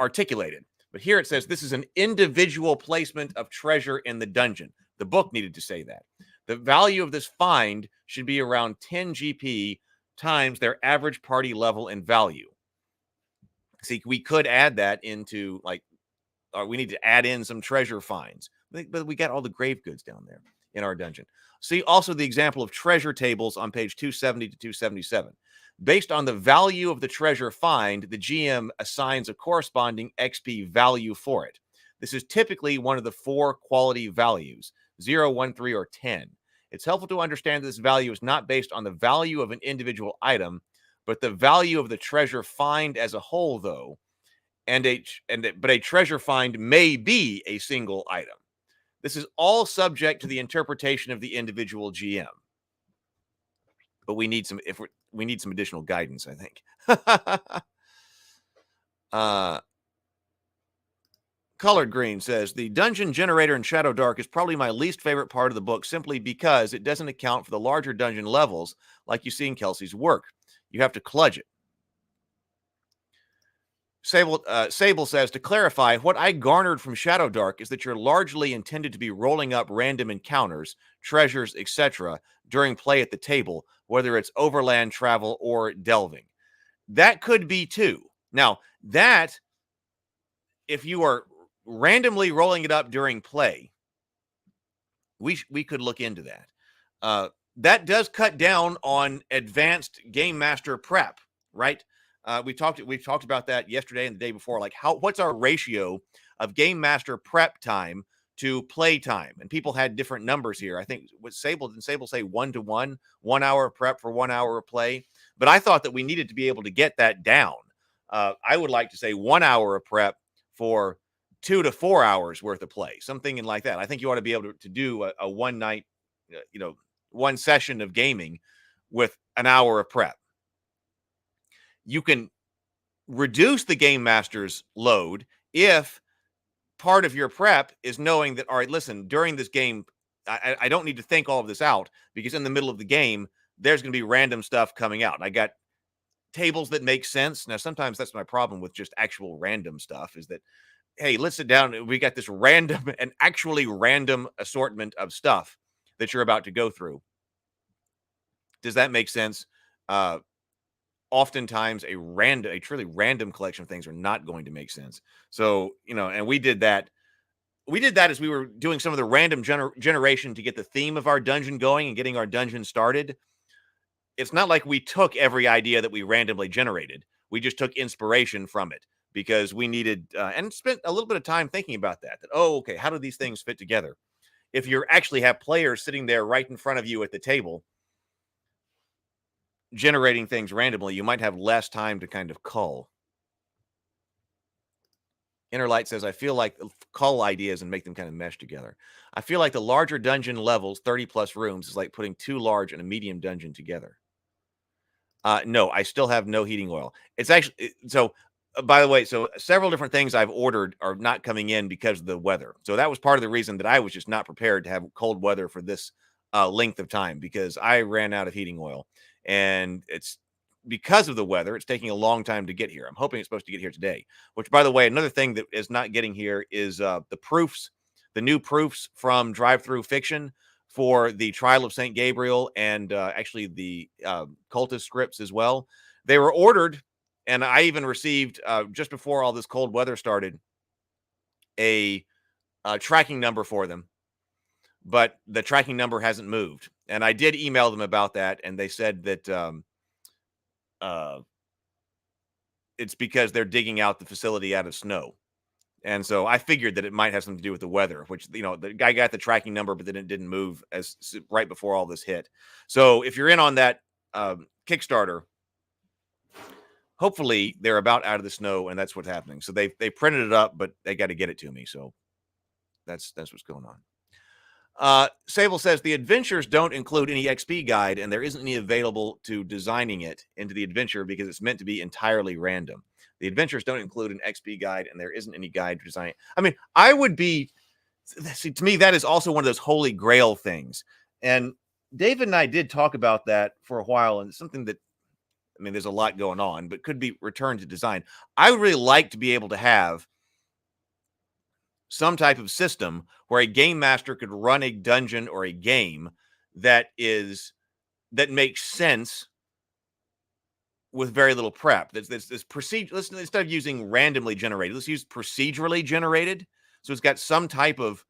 articulated. But here it says this is an individual placement of treasure in the dungeon. The book needed to say that. The value of this find should be around 10 GP times their average party level and value. See, we could add that into, we need to add in some treasure finds. But we got all the grave goods down there in our dungeon. See also the example of treasure tables on page 270 to 277. Based on the value of the treasure find, the GM assigns a corresponding XP value for it. This is typically one of the 4 quality values, 0, 1, 3, or 10. It's helpful to understand that this value is not based on the value of an individual item, but the value of the treasure find as a whole, though. But a treasure find may be a single item. This is all subject to the interpretation of the individual GM. But we need some additional guidance, I think. Colored Green says, the dungeon generator in Shadowdark is probably my least favorite part of the book, simply because it doesn't account for the larger dungeon levels like you see in Kelsey's work. You have to kludge it. Sable says, to clarify, what I garnered from Shadowdark is that you're largely intended to be rolling up random encounters, treasures, etc. during play at the table, whether it's overland travel or delving. That could be too. Now, that, if you are randomly rolling it up during play, we could look into that. That does cut down on advanced game master prep, right? We've talked about that yesterday and the day before. Like, what's our ratio of game master prep time to play time? And people had different numbers here. I think didn't Sable say 1-to-1, 1 hour of prep for 1 hour of play? But I thought that we needed to be able to get that down. I would like to say 1 hour of prep for 2 to 4 hours worth of play, something like that. I think you ought to be able to do a one night, one session of gaming with an hour of prep. You can reduce the game master's load if part of your prep is knowing that, all right, listen, during this game, I don't need to think all of this out, because in the middle of the game, there's going to be random stuff coming out. And I got tables that make sense. Now, sometimes that's my problem with just actual random stuff, is that, hey, let's sit down. We got this random and actually random assortment of stuff that you're about to go through. Does that make sense? Oftentimes a truly random collection of things are not going to make sense. So, and we did that. We did that as we were doing some of the random generation to get the theme of our dungeon going and getting our dungeon started. It's not like we took every idea that we randomly generated. We just took inspiration from it because we needed, and spent a little bit of time thinking about that, oh, okay, how do these things fit together? If you actually have players sitting there right in front of you at the table, generating things randomly, you might have less time to kind of cull. Innerlight says, I feel like cull ideas and make them kind of mesh together. I feel like the larger dungeon levels, 30 plus rooms, is like putting too large and a medium dungeon together. No, I still have no heating oil. It's actually, so by the way, so several different things I've ordered are not coming in because of the weather. So that was part of the reason that I was just not prepared to have cold weather for this length of time, because I ran out of heating oil. And it's because of the weather, it's taking a long time to get here. I'm hoping it's supposed to get here today, which, by the way, another thing that is not getting here is the proofs, the new proofs from Drive-Thru Fiction for the Trial of St. Gabriel and actually the Cultist scripts as well. They were ordered, and I even received, just before all this cold weather started, a tracking number for them. But the tracking number hasn't moved. And I did email them about that, and they said that it's because they're digging out the facility out of snow. And so I figured that it might have something to do with the weather, which, the guy got the tracking number, but then it didn't move as right before all this hit. So if you're in on that Kickstarter, hopefully they're about out of the snow, and that's what's happening. So they printed it up, but they got to get it to me. So that's what's going on. Sable says the adventures don't include any XP guide, and there isn't any available to designing it into the adventure because it's meant to be entirely random. The adventures don't include an XP guide, and there isn't any guide to design it. I mean, to me, that is also one of those holy grail things. And David and I did talk about that for a while, and it's something that, there's a lot going on, but could be returned to design. I would really like to be able to have some type of system where a game master could run a dungeon or a game that makes sense with very little prep. This procedure. Instead of using randomly generated, let's use procedurally generated. So it's got some type of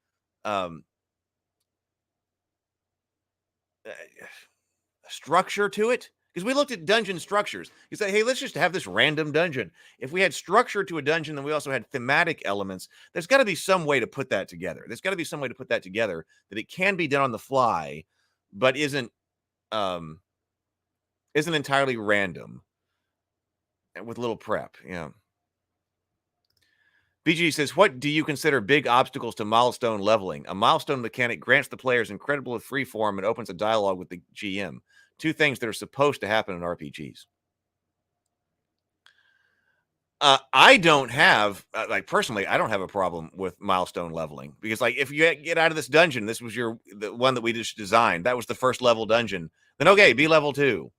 structure to it. Because we looked at dungeon structures. You say, hey, let's just have this random dungeon. If we had structure to a dungeon, then we also had thematic elements. There's got to be some way to put that together. There's got to be some way to put that together that it can be done on the fly, but isn't entirely random and with little prep. Yeah. BG says, what do you consider big obstacles to milestone leveling? A milestone mechanic grants the players incredible freeform and opens a dialogue with the GM. Two things that are supposed to happen in RPGs. I don't have, personally, I don't have a problem with milestone leveling, because if you get out of this dungeon, this was the one that we just designed, that was the first level dungeon, then okay, be level 2.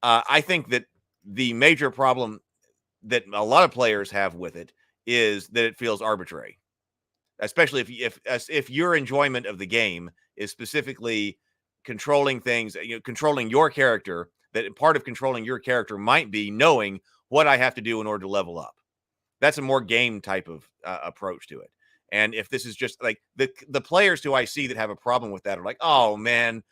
I think that the major problem that a lot of players have with it is that it feels arbitrary, especially if your enjoyment of the game is specifically controlling things, controlling your character. That part of controlling your character might be knowing what I have to do in order to level up. That's a more game type of approach to it. And if this is just like the players who I see that have a problem with that are like, oh man,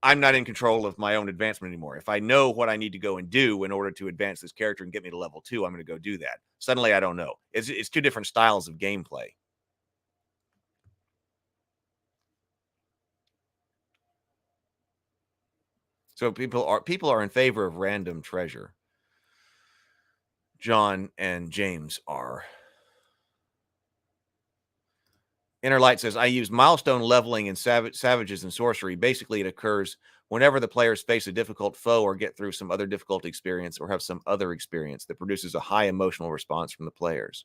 I'm not in control of my own advancement anymore. If I know what I need to go and do in order to advance this character and get me to level 2, I'm going to go do that. Suddenly, I don't know. It's two different styles of gameplay. So people are in favor of random treasure. John and James are. Inner Light says, I use milestone leveling in Savages and Sorcery. Basically, it occurs whenever the players face a difficult foe or get through some other difficult experience or have some other experience that produces a high emotional response from the players.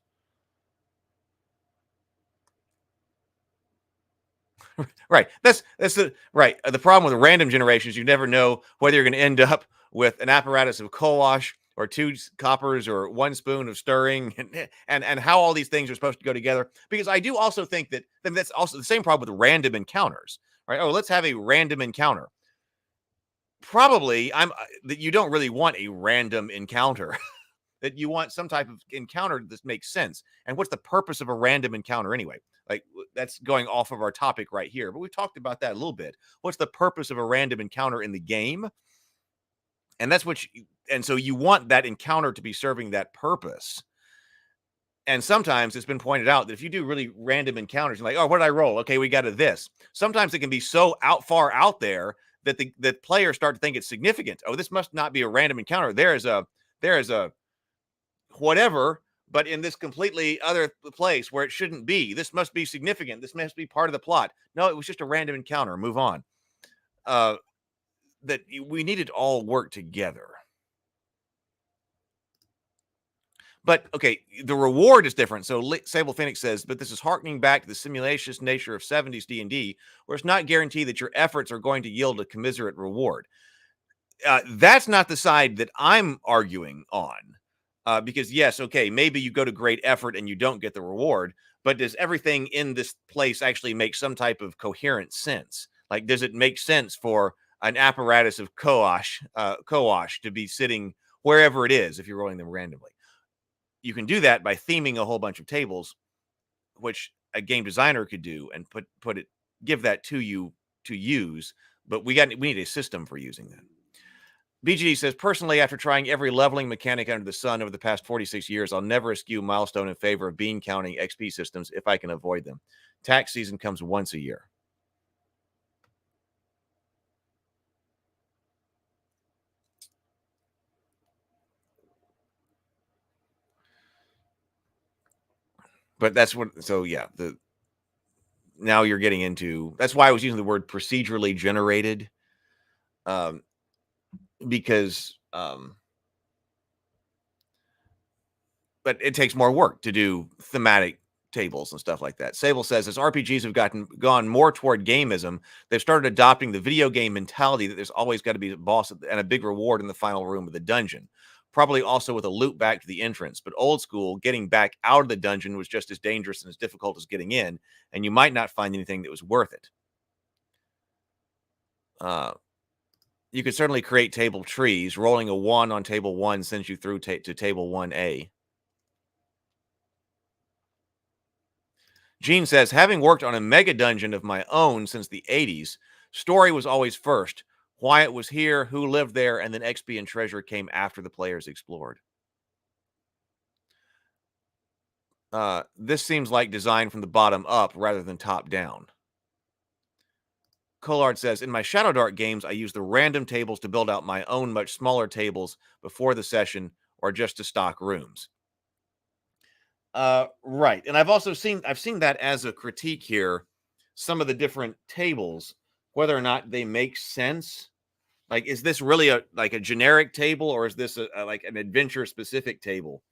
Right. That's the right. The problem with random generations, you never know whether you're going to end up with an apparatus of co-wash or 2 coppers or 1 spoon of stirring and how all these things are supposed to go together. Because I do also think that that's also the same problem with random encounters, right? Oh, let's have a random encounter. Probably that you don't really want a random encounter. That you want some type of encounter that makes sense. And what's the purpose of a random encounter anyway? Like, that's going off of our topic right here, but we talked about that a little bit. What's the purpose of a random encounter in the game? And that's what and so you want that encounter to be serving that purpose. And sometimes it's been pointed out that if you do really random encounters, you're like, oh, what did I roll? Okay, we got to this. Sometimes it can be so far out there that the players start to think it's significant. Oh, this must not be a random encounter. There is a whatever, but in this completely other place where it shouldn't be. This must be significant. This must be part of the plot. No, it was just a random encounter. Move on. That we need it all work together. But, okay, the reward is different. So Sable Phoenix says, but this is harkening back to the simulacious nature of 70s D&D, where it's not guaranteed that your efforts are going to yield a commiserate reward. That's not the side that I'm arguing on. Because, yes, okay, maybe you go to great effort and you don't get the reward, but does everything in this place actually make some type of coherent sense? Like, does it make sense for an apparatus of co-wash to be sitting wherever it is if you're rolling them randomly? You can do that by theming a whole bunch of tables, which a game designer could do and give that to you to use, but we need a system for using that. BGD says, personally, after trying every leveling mechanic under the sun over the past 46 years, I'll never eschew milestone in favor of bean counting XP systems if I can avoid them. Tax season comes once a year. But that's what, so yeah, now you're getting into, that's why I was using the word procedurally generated, because, but it takes more work to do thematic tables and stuff like that. Sable says, as RPGs have gone more toward gameism, they've started adopting the video game mentality that there's always got to be a boss and a big reward in the final room of the dungeon. Probably also with a loop back to the entrance, but old school, getting back out of the dungeon was just as dangerous and as difficult as getting in, and you might not find anything that was worth it. You could certainly create table trees. Rolling a 1 on table 1 sends you through to table 1A. Gene says, having worked on a mega dungeon of my own since the 80s, story was always first. Why it was here, who lived there, and then XP and treasure came after the players explored. This seems like design from the bottom up rather than top down. Collard says, in my Shadowdark games, I use the random tables to build out my own much smaller tables before the session or just to stock rooms. Right. And I've seen that as a critique here, some of the different tables, whether or not they make sense. Like, is this really a generic table, or is this like an adventure specific table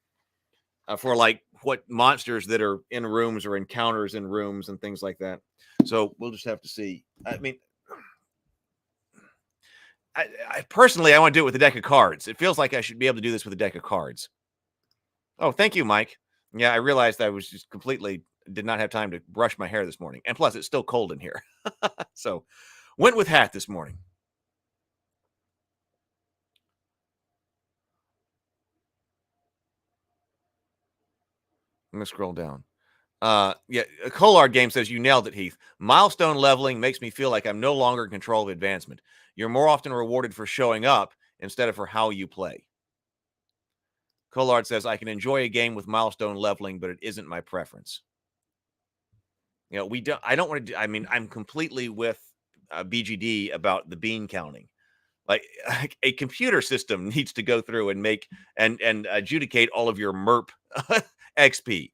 for like what monsters that are in rooms or encounters in rooms and things like that? So we'll just have to see. I mean, I personally, I want to do it with a deck of cards. It feels like I should be able to do this with a deck of cards. Oh, thank you, Mike. Yeah, I realized I was just completely did not have time to brush my hair this morning. And plus, it's still cold in here. So went with hat this morning. I'm going to scroll down. Yeah, a Collard game says you nailed it, Heath. Milestone leveling makes me feel like I'm no longer in control of advancement. You're more often rewarded for showing up instead of for how you play. Collard says I can enjoy a game with milestone leveling, but it isn't my preference. You know, we don't. I don't want to. I mean, I'm completely with BGD about the bean counting. Like a computer system needs to go through and make and adjudicate all of your MERP XP.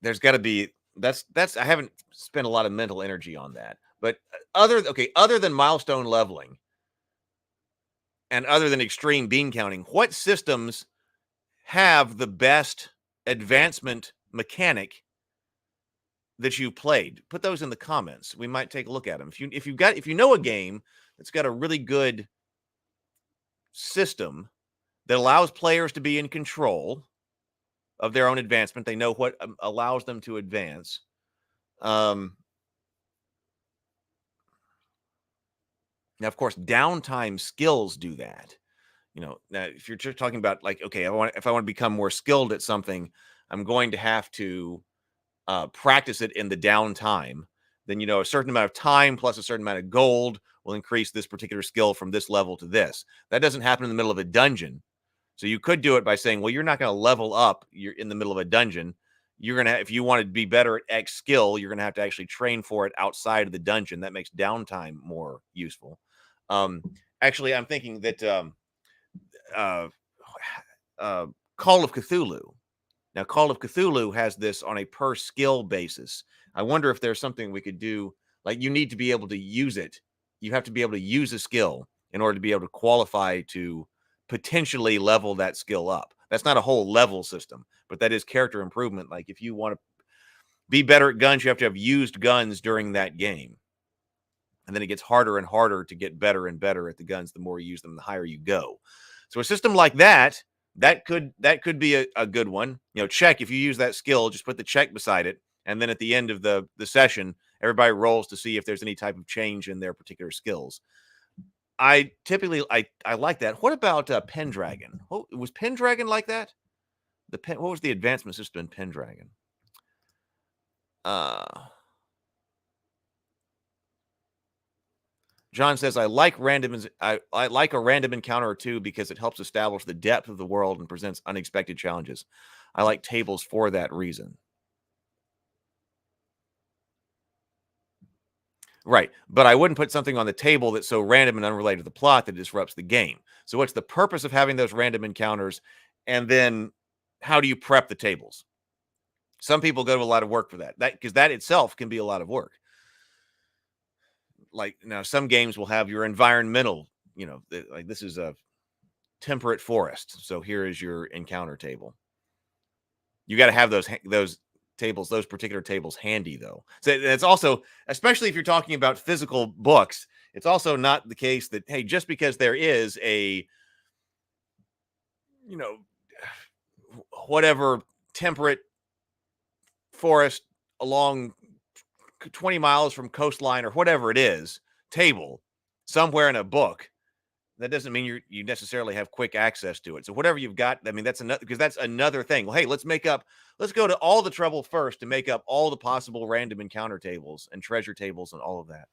There's got to be that's I haven't spent a lot of mental energy on that. But other than milestone leveling and other than extreme bean counting, what systems have the best advancement mechanic that you played? Put those in the comments. We might take a look at them. If you know a game that's got a really good system that allows players to be in control of their own advancement, they know what allows them to advance. Now, of course, downtime skills do that. You know, now if you're just talking about like, okay, if I want to become more skilled at something, I'm going to have to practice it in the downtime. Then, you know, a certain amount of time plus a certain amount of gold will increase this particular skill from this level to this. That doesn't happen in the middle of a dungeon. So you could do it by saying, well, you're not going to level up. You're in the middle of a dungeon. You're going to, if you want to be better at X skill, you're going to have to actually train for it outside of the dungeon. That makes downtime more useful. Actually, I'm thinking that Call of Cthulhu. Now, Call of Cthulhu has this on a per skill basis. I wonder if there's something we could do. Like, you need to be able to use it. You have to be able to use a skill in order to be able to qualify to potentially level that skill up. That's not a whole level system, but that is character improvement. Like, if you want to be better at guns, you have to have used guns during that game. And then it gets harder and harder to get better and better at the guns. The more you use them, the higher you go. So a system like that could be a good one. You know, check, if you use that skill, just put the check beside it. And then at the end of the session, everybody rolls to see if there's any type of change in their particular skills. I typically like that. What about Pendragon? Was Pendragon like that? What was the advancement system in Pendragon? John says, I like I like a random encounter or two because it helps establish the depth of the world and presents unexpected challenges. I like tables for that reason. Right. But I wouldn't put something on the table that's so random and unrelated to the plot that disrupts the game. So what's the purpose of having those random encounters? And then how do you prep the tables? Some people go to a lot of work for that. Because that itself can be a lot of work. Like, now some games will have your environmental, you know, like this is a temperate forest. So here is your encounter table. You got to have those tables, those particular tables handy, though. So it's also, especially if you're talking about physical books, it's also not the case that, hey, just because there is a, you know, whatever temperate forest along 20 miles from coastline or whatever it is, table somewhere in a book, that doesn't mean you necessarily have quick access to it. So whatever you've got, I mean, that's another thing. Well, hey, let's go to all the trouble first to make up all the possible random encounter tables and treasure tables and all of that.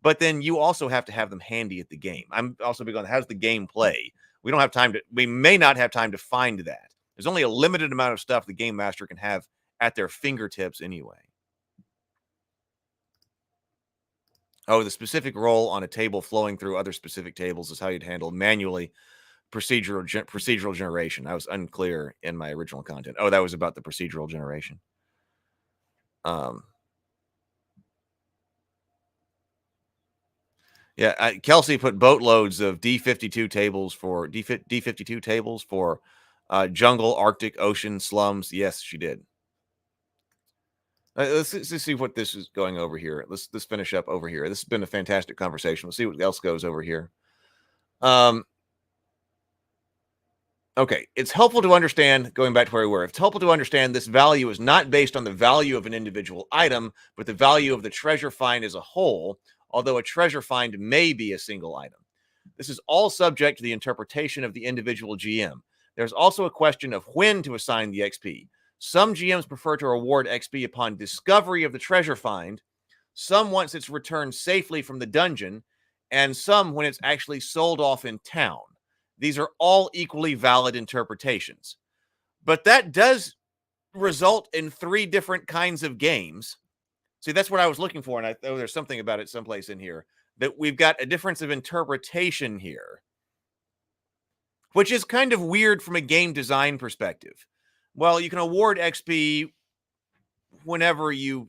But then you also have to have them handy at the game. I'm also big on how's the game play. We may not have time to find that. There's only a limited amount of stuff the game master can have at their fingertips anyway. Oh, the specific role on a table flowing through other specific tables is how you'd handle manually procedural generation. I was unclear in my original content. Oh, that was about the procedural generation. Yeah, Kelsey put boatloads of D52 tables for jungle, Arctic, ocean, slums. Yes, she did. Let's see what this is going over here. Let's finish up over here. This has been a fantastic conversation. We'll see what else goes over here. Okay, it's helpful to understand, going back to where we were, it's helpful to understand this value is not based on the value of an individual item, but the value of the treasure find as a whole, although a treasure find may be a single item. This is all subject to the interpretation of the individual GM. There's also a question of when to assign the XP. Some GMs prefer to award XP upon discovery of the treasure find, some once it's returned safely from the dungeon, and some when it's actually sold off in town. These are all equally valid interpretations. But that does result in 3 different kinds of games. See, that's what I was looking for, and I thought there's something about it someplace in here, that we've got a difference of interpretation here, which is kind of weird from a game design perspective. Well, you can award XP whenever you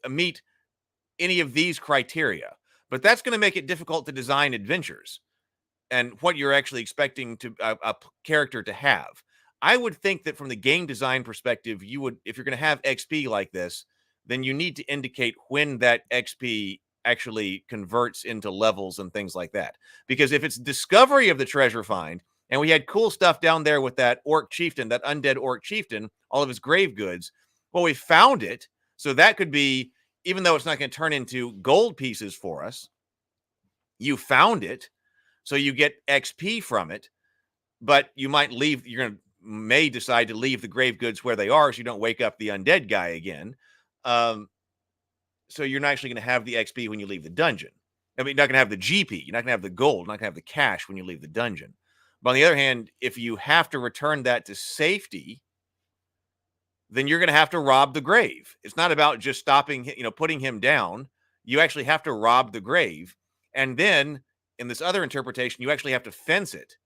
meet any of these criteria, but that's going to make it difficult to design adventures and what you're actually expecting to a character to have. I would think that from the game design perspective, you would, if you're going to have XP like this, then you need to indicate when that XP actually converts into levels and things like that. Because if it's discovery of the treasure find, and we had cool stuff down there with that orc chieftain, that undead orc chieftain, all of his grave goods, well, we found it. So that could be, even though it's not going to turn into gold pieces for us, you found it. So you get XP from it, but you might leave, may decide to leave the grave goods where they are so you don't wake up the undead guy again. So you're not actually going to have the XP when you leave the dungeon. I mean, you're not going to have the GP. You're not going to have the gold. You're not going to have the cash when you leave the dungeon. But on the other hand, if you have to return that to safety, then you're going to have to rob the grave. It's not about just stopping, putting him down. You actually have to rob the grave. And then in this other interpretation, you actually have to fence it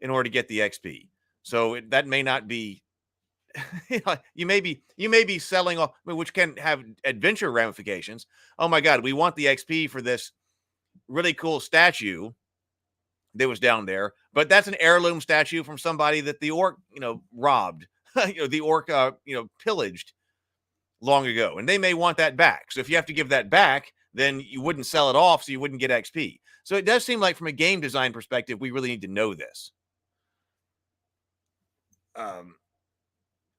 in order to get the XP. So that may not be, you may be selling off, which can have adventure ramifications. Oh my God, we want the XP for this really cool statue that was down there, but that's an heirloom statue from somebody that the orc, robbed, the orc, pillaged long ago, and they may want that back. So if you have to give that back, then you wouldn't sell it off, so you wouldn't get XP. So it does seem like from a game design perspective, we really need to know this.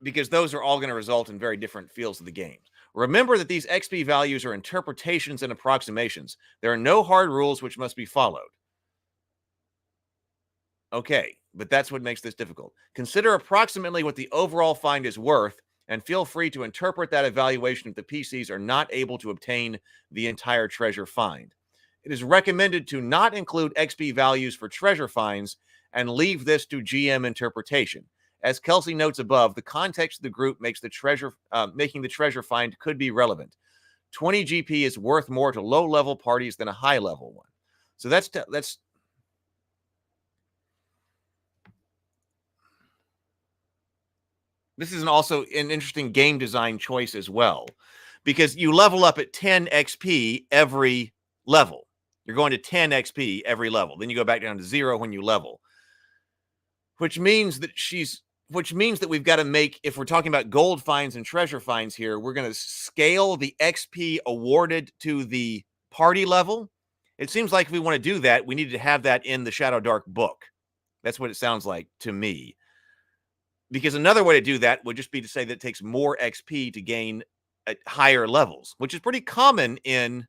Because those are all going to result in very different feels of the game. Remember that these XP values are interpretations and approximations. There are no hard rules which must be followed. Okay, but that's what makes this difficult. Consider approximately what the overall find is worth, and feel free to interpret that evaluation if the PCs are not able to obtain the entire treasure find. It is recommended to not include XP values for treasure finds and leave this to GM interpretation. As Kelsey notes above, the context of the group makes the treasure, making the treasure find could be relevant. 20 GP is worth more to low-level parties than a high-level one. So that's this is also an interesting game design choice as well, because you level up at 10 XP every level. You're going to 10 XP every level. Then you go back down to 0 when you level, which means that we've got to make, if we're talking about gold finds and treasure finds here, we're going to scale the XP awarded to the party level. It seems like if we want to do that, we need to have that in the Shadowdark book. That's what it sounds like to me. Because another way to do that would just be to say that it takes more XP to gain at higher levels, which is pretty common in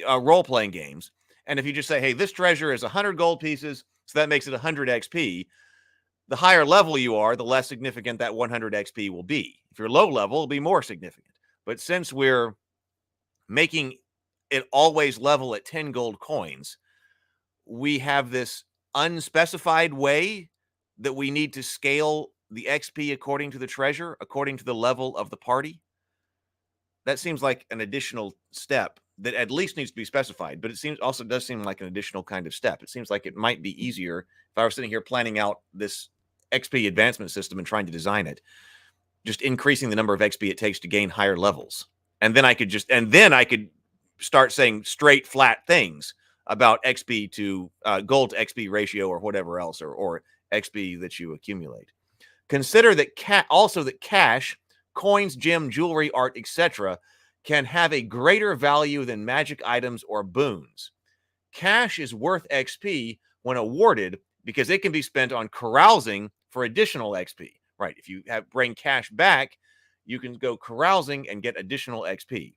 role-playing games. And if you just say, hey, this treasure is 100 gold pieces, so that makes it 100 XP, the higher level you are, the less significant that 100 XP will be. If you're low level, it'll be more significant. But since we're making it always level at 10 gold coins, we have this unspecified way that we need to scale the XP according to the treasure, according to the level of the party. That seems like an additional step that at least needs to be specified, but it also does seem like an additional kind of step. It seems like it might be easier if I were sitting here planning out this XP advancement system and trying to design it, just increasing the number of XP it takes to gain higher levels. And then I could start saying straight flat things about XP to gold to XP ratio or whatever else, or XP that you accumulate. Consider that that cash, coins, gem, jewelry, art, etc. can have a greater value than magic items or boons. Cash is worth XP when awarded because it can be spent on carousing for additional XP. Right. If you bring cash back, you can go carousing and get additional XP.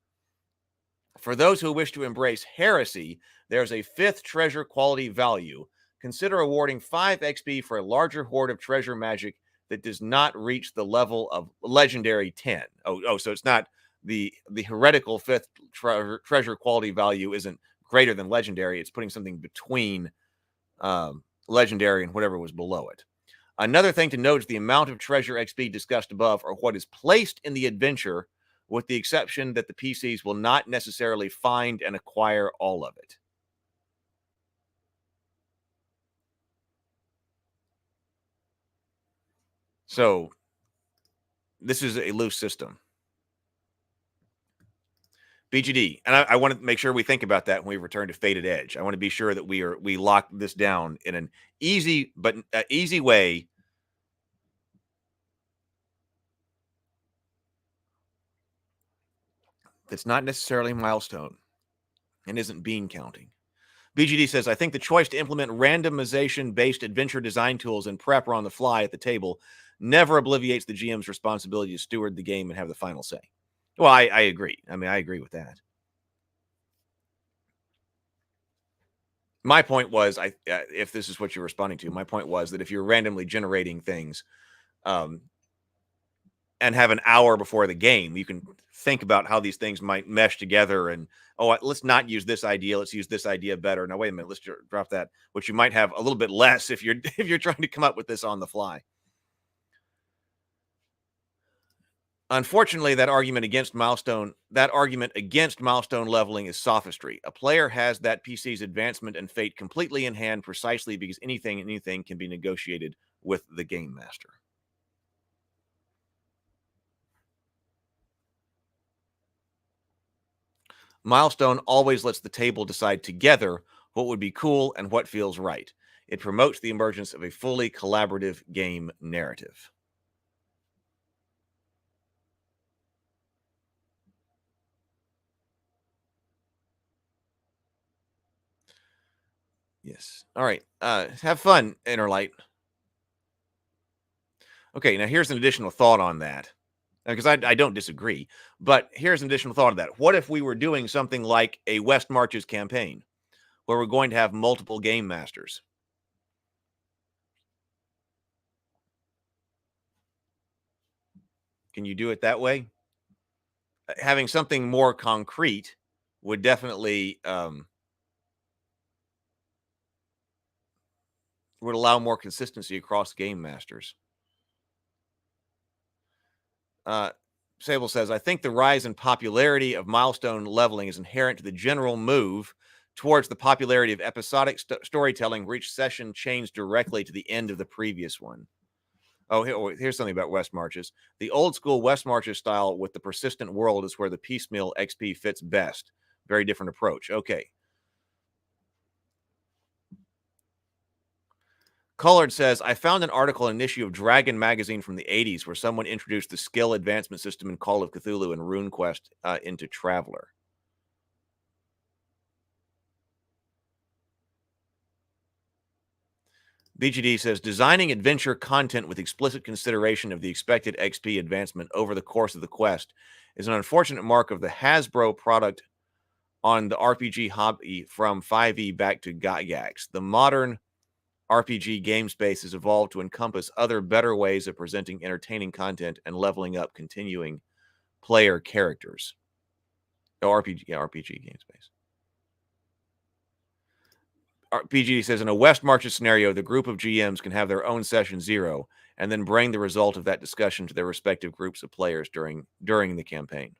For those who wish to embrace heresy, there's a 5th treasure quality value. Consider awarding 5 XP for a larger hoard of treasure magic that does not reach the level of legendary 10. So it's not the heretical 5th treasure quality value isn't greater than legendary. It's putting something between legendary and whatever was below it. Another thing to note is the amount of treasure XP discussed above, or what is placed in the adventure, with the exception that the PCs will not necessarily find and acquire all of it. So this is a loose system. BGD, and I want to make sure we think about that when we return to Fated Edge. I want to be sure that we lock this down in an easy way. That's not necessarily a milestone and isn't bean counting. BGD says, I think the choice to implement randomization-based adventure design tools and prep or on the fly at the table never obliviates the GM's responsibility to steward the game and have the final say. Well, I agree. I mean, I agree with that. My point was, if this is what you're responding to, my point was that if you're randomly generating things and have an hour before the game, you can think about how these things might mesh together and, let's not use this idea. Let's use this idea better. Now, wait a minute. Let's drop that, which you might have a little bit less if you're trying to come up with this on the fly. Unfortunately, that argument against milestone leveling is sophistry. A player has that PC's advancement and fate completely in hand precisely because anything can be negotiated with the game master. Milestone always lets the table decide together what would be cool and what feels right. It promotes the emergence of a fully collaborative game narrative. Yes. All right. Have fun, Interlight. Okay, now here's an additional thought on that. Because I don't disagree, but here's an additional thought of that. What if we were doing something like a West Marches campaign, where we're going to have multiple game masters? Can you do it that way? Having something more concrete would definitely would allow more consistency across game masters. Sable says, I think the rise in popularity of milestone leveling is inherent to the general move towards the popularity of episodic storytelling, where each session chains directly to the end of the previous one. Here's something about West Marches. The old school West Marches style with the persistent world is where the piecemeal XP fits best. Very different approach. Okay. Collard says, I found an article in an issue of Dragon magazine from the 80s where someone introduced the skill advancement system in Call of Cthulhu and RuneQuest into Traveler. BGD says, designing adventure content with explicit consideration of the expected XP advancement over the course of the quest is an unfortunate mark of the Hasbro product on the RPG hobby from 5e back to Gygax. The modern RPG game space has evolved to encompass other better ways of presenting entertaining content and leveling up continuing player characters. RPG game space. RPG says, in a West Marches scenario, the group of GMs can have their own session 0 and then bring the result of that discussion to their respective groups of players during the campaign.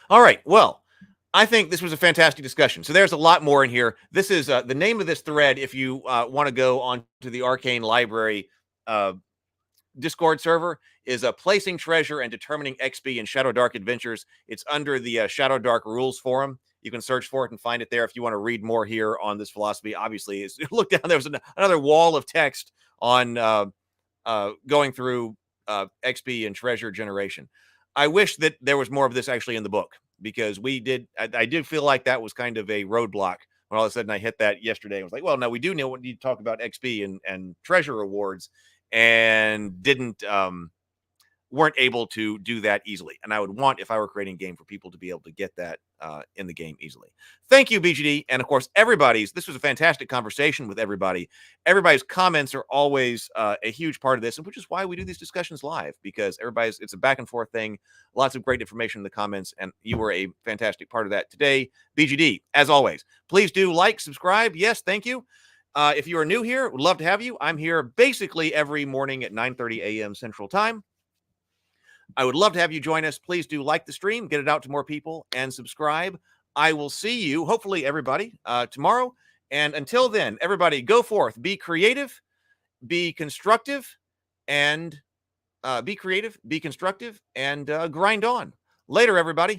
All right, well, I think this was a fantastic discussion. So there's a lot more in here. This is the name of this thread. If you want to go on to the Arcane Library Discord server, is placing treasure and determining XP in Shadowdark Adventures. It's under the Shadowdark Rules Forum. You can search for it and find it there if you want to read more here on this philosophy. Obviously, look down. There was another wall of text on going through XP and treasure generation. I wish that there was more of this actually in the book, because I did feel like that was kind of a roadblock when all of a sudden I hit that yesterday. I was like, well, no, we do need to talk about XP and treasure rewards, and weren't able to do that easily. And I would want, if I were creating a game, for people to be able to get that in the game easily. Thank you, BGD. And of course, this was a fantastic conversation with everybody. Everybody's comments are always a huge part of this, and which is why we do these discussions live, because it's a back and forth thing. Lots of great information in the comments, and you were a fantastic part of that today. BGD, as always, please do like, subscribe. Yes, thank you. If you are new here, would love to have you. I'm here basically every morning at 9:30 a.m. Central Time. I would love to have you join us. Please do like the stream, get it out to more people, and subscribe. I will see you, hopefully, everybody, tomorrow. And until then, everybody, go forth, be creative, be constructive, and grind on. Later, everybody.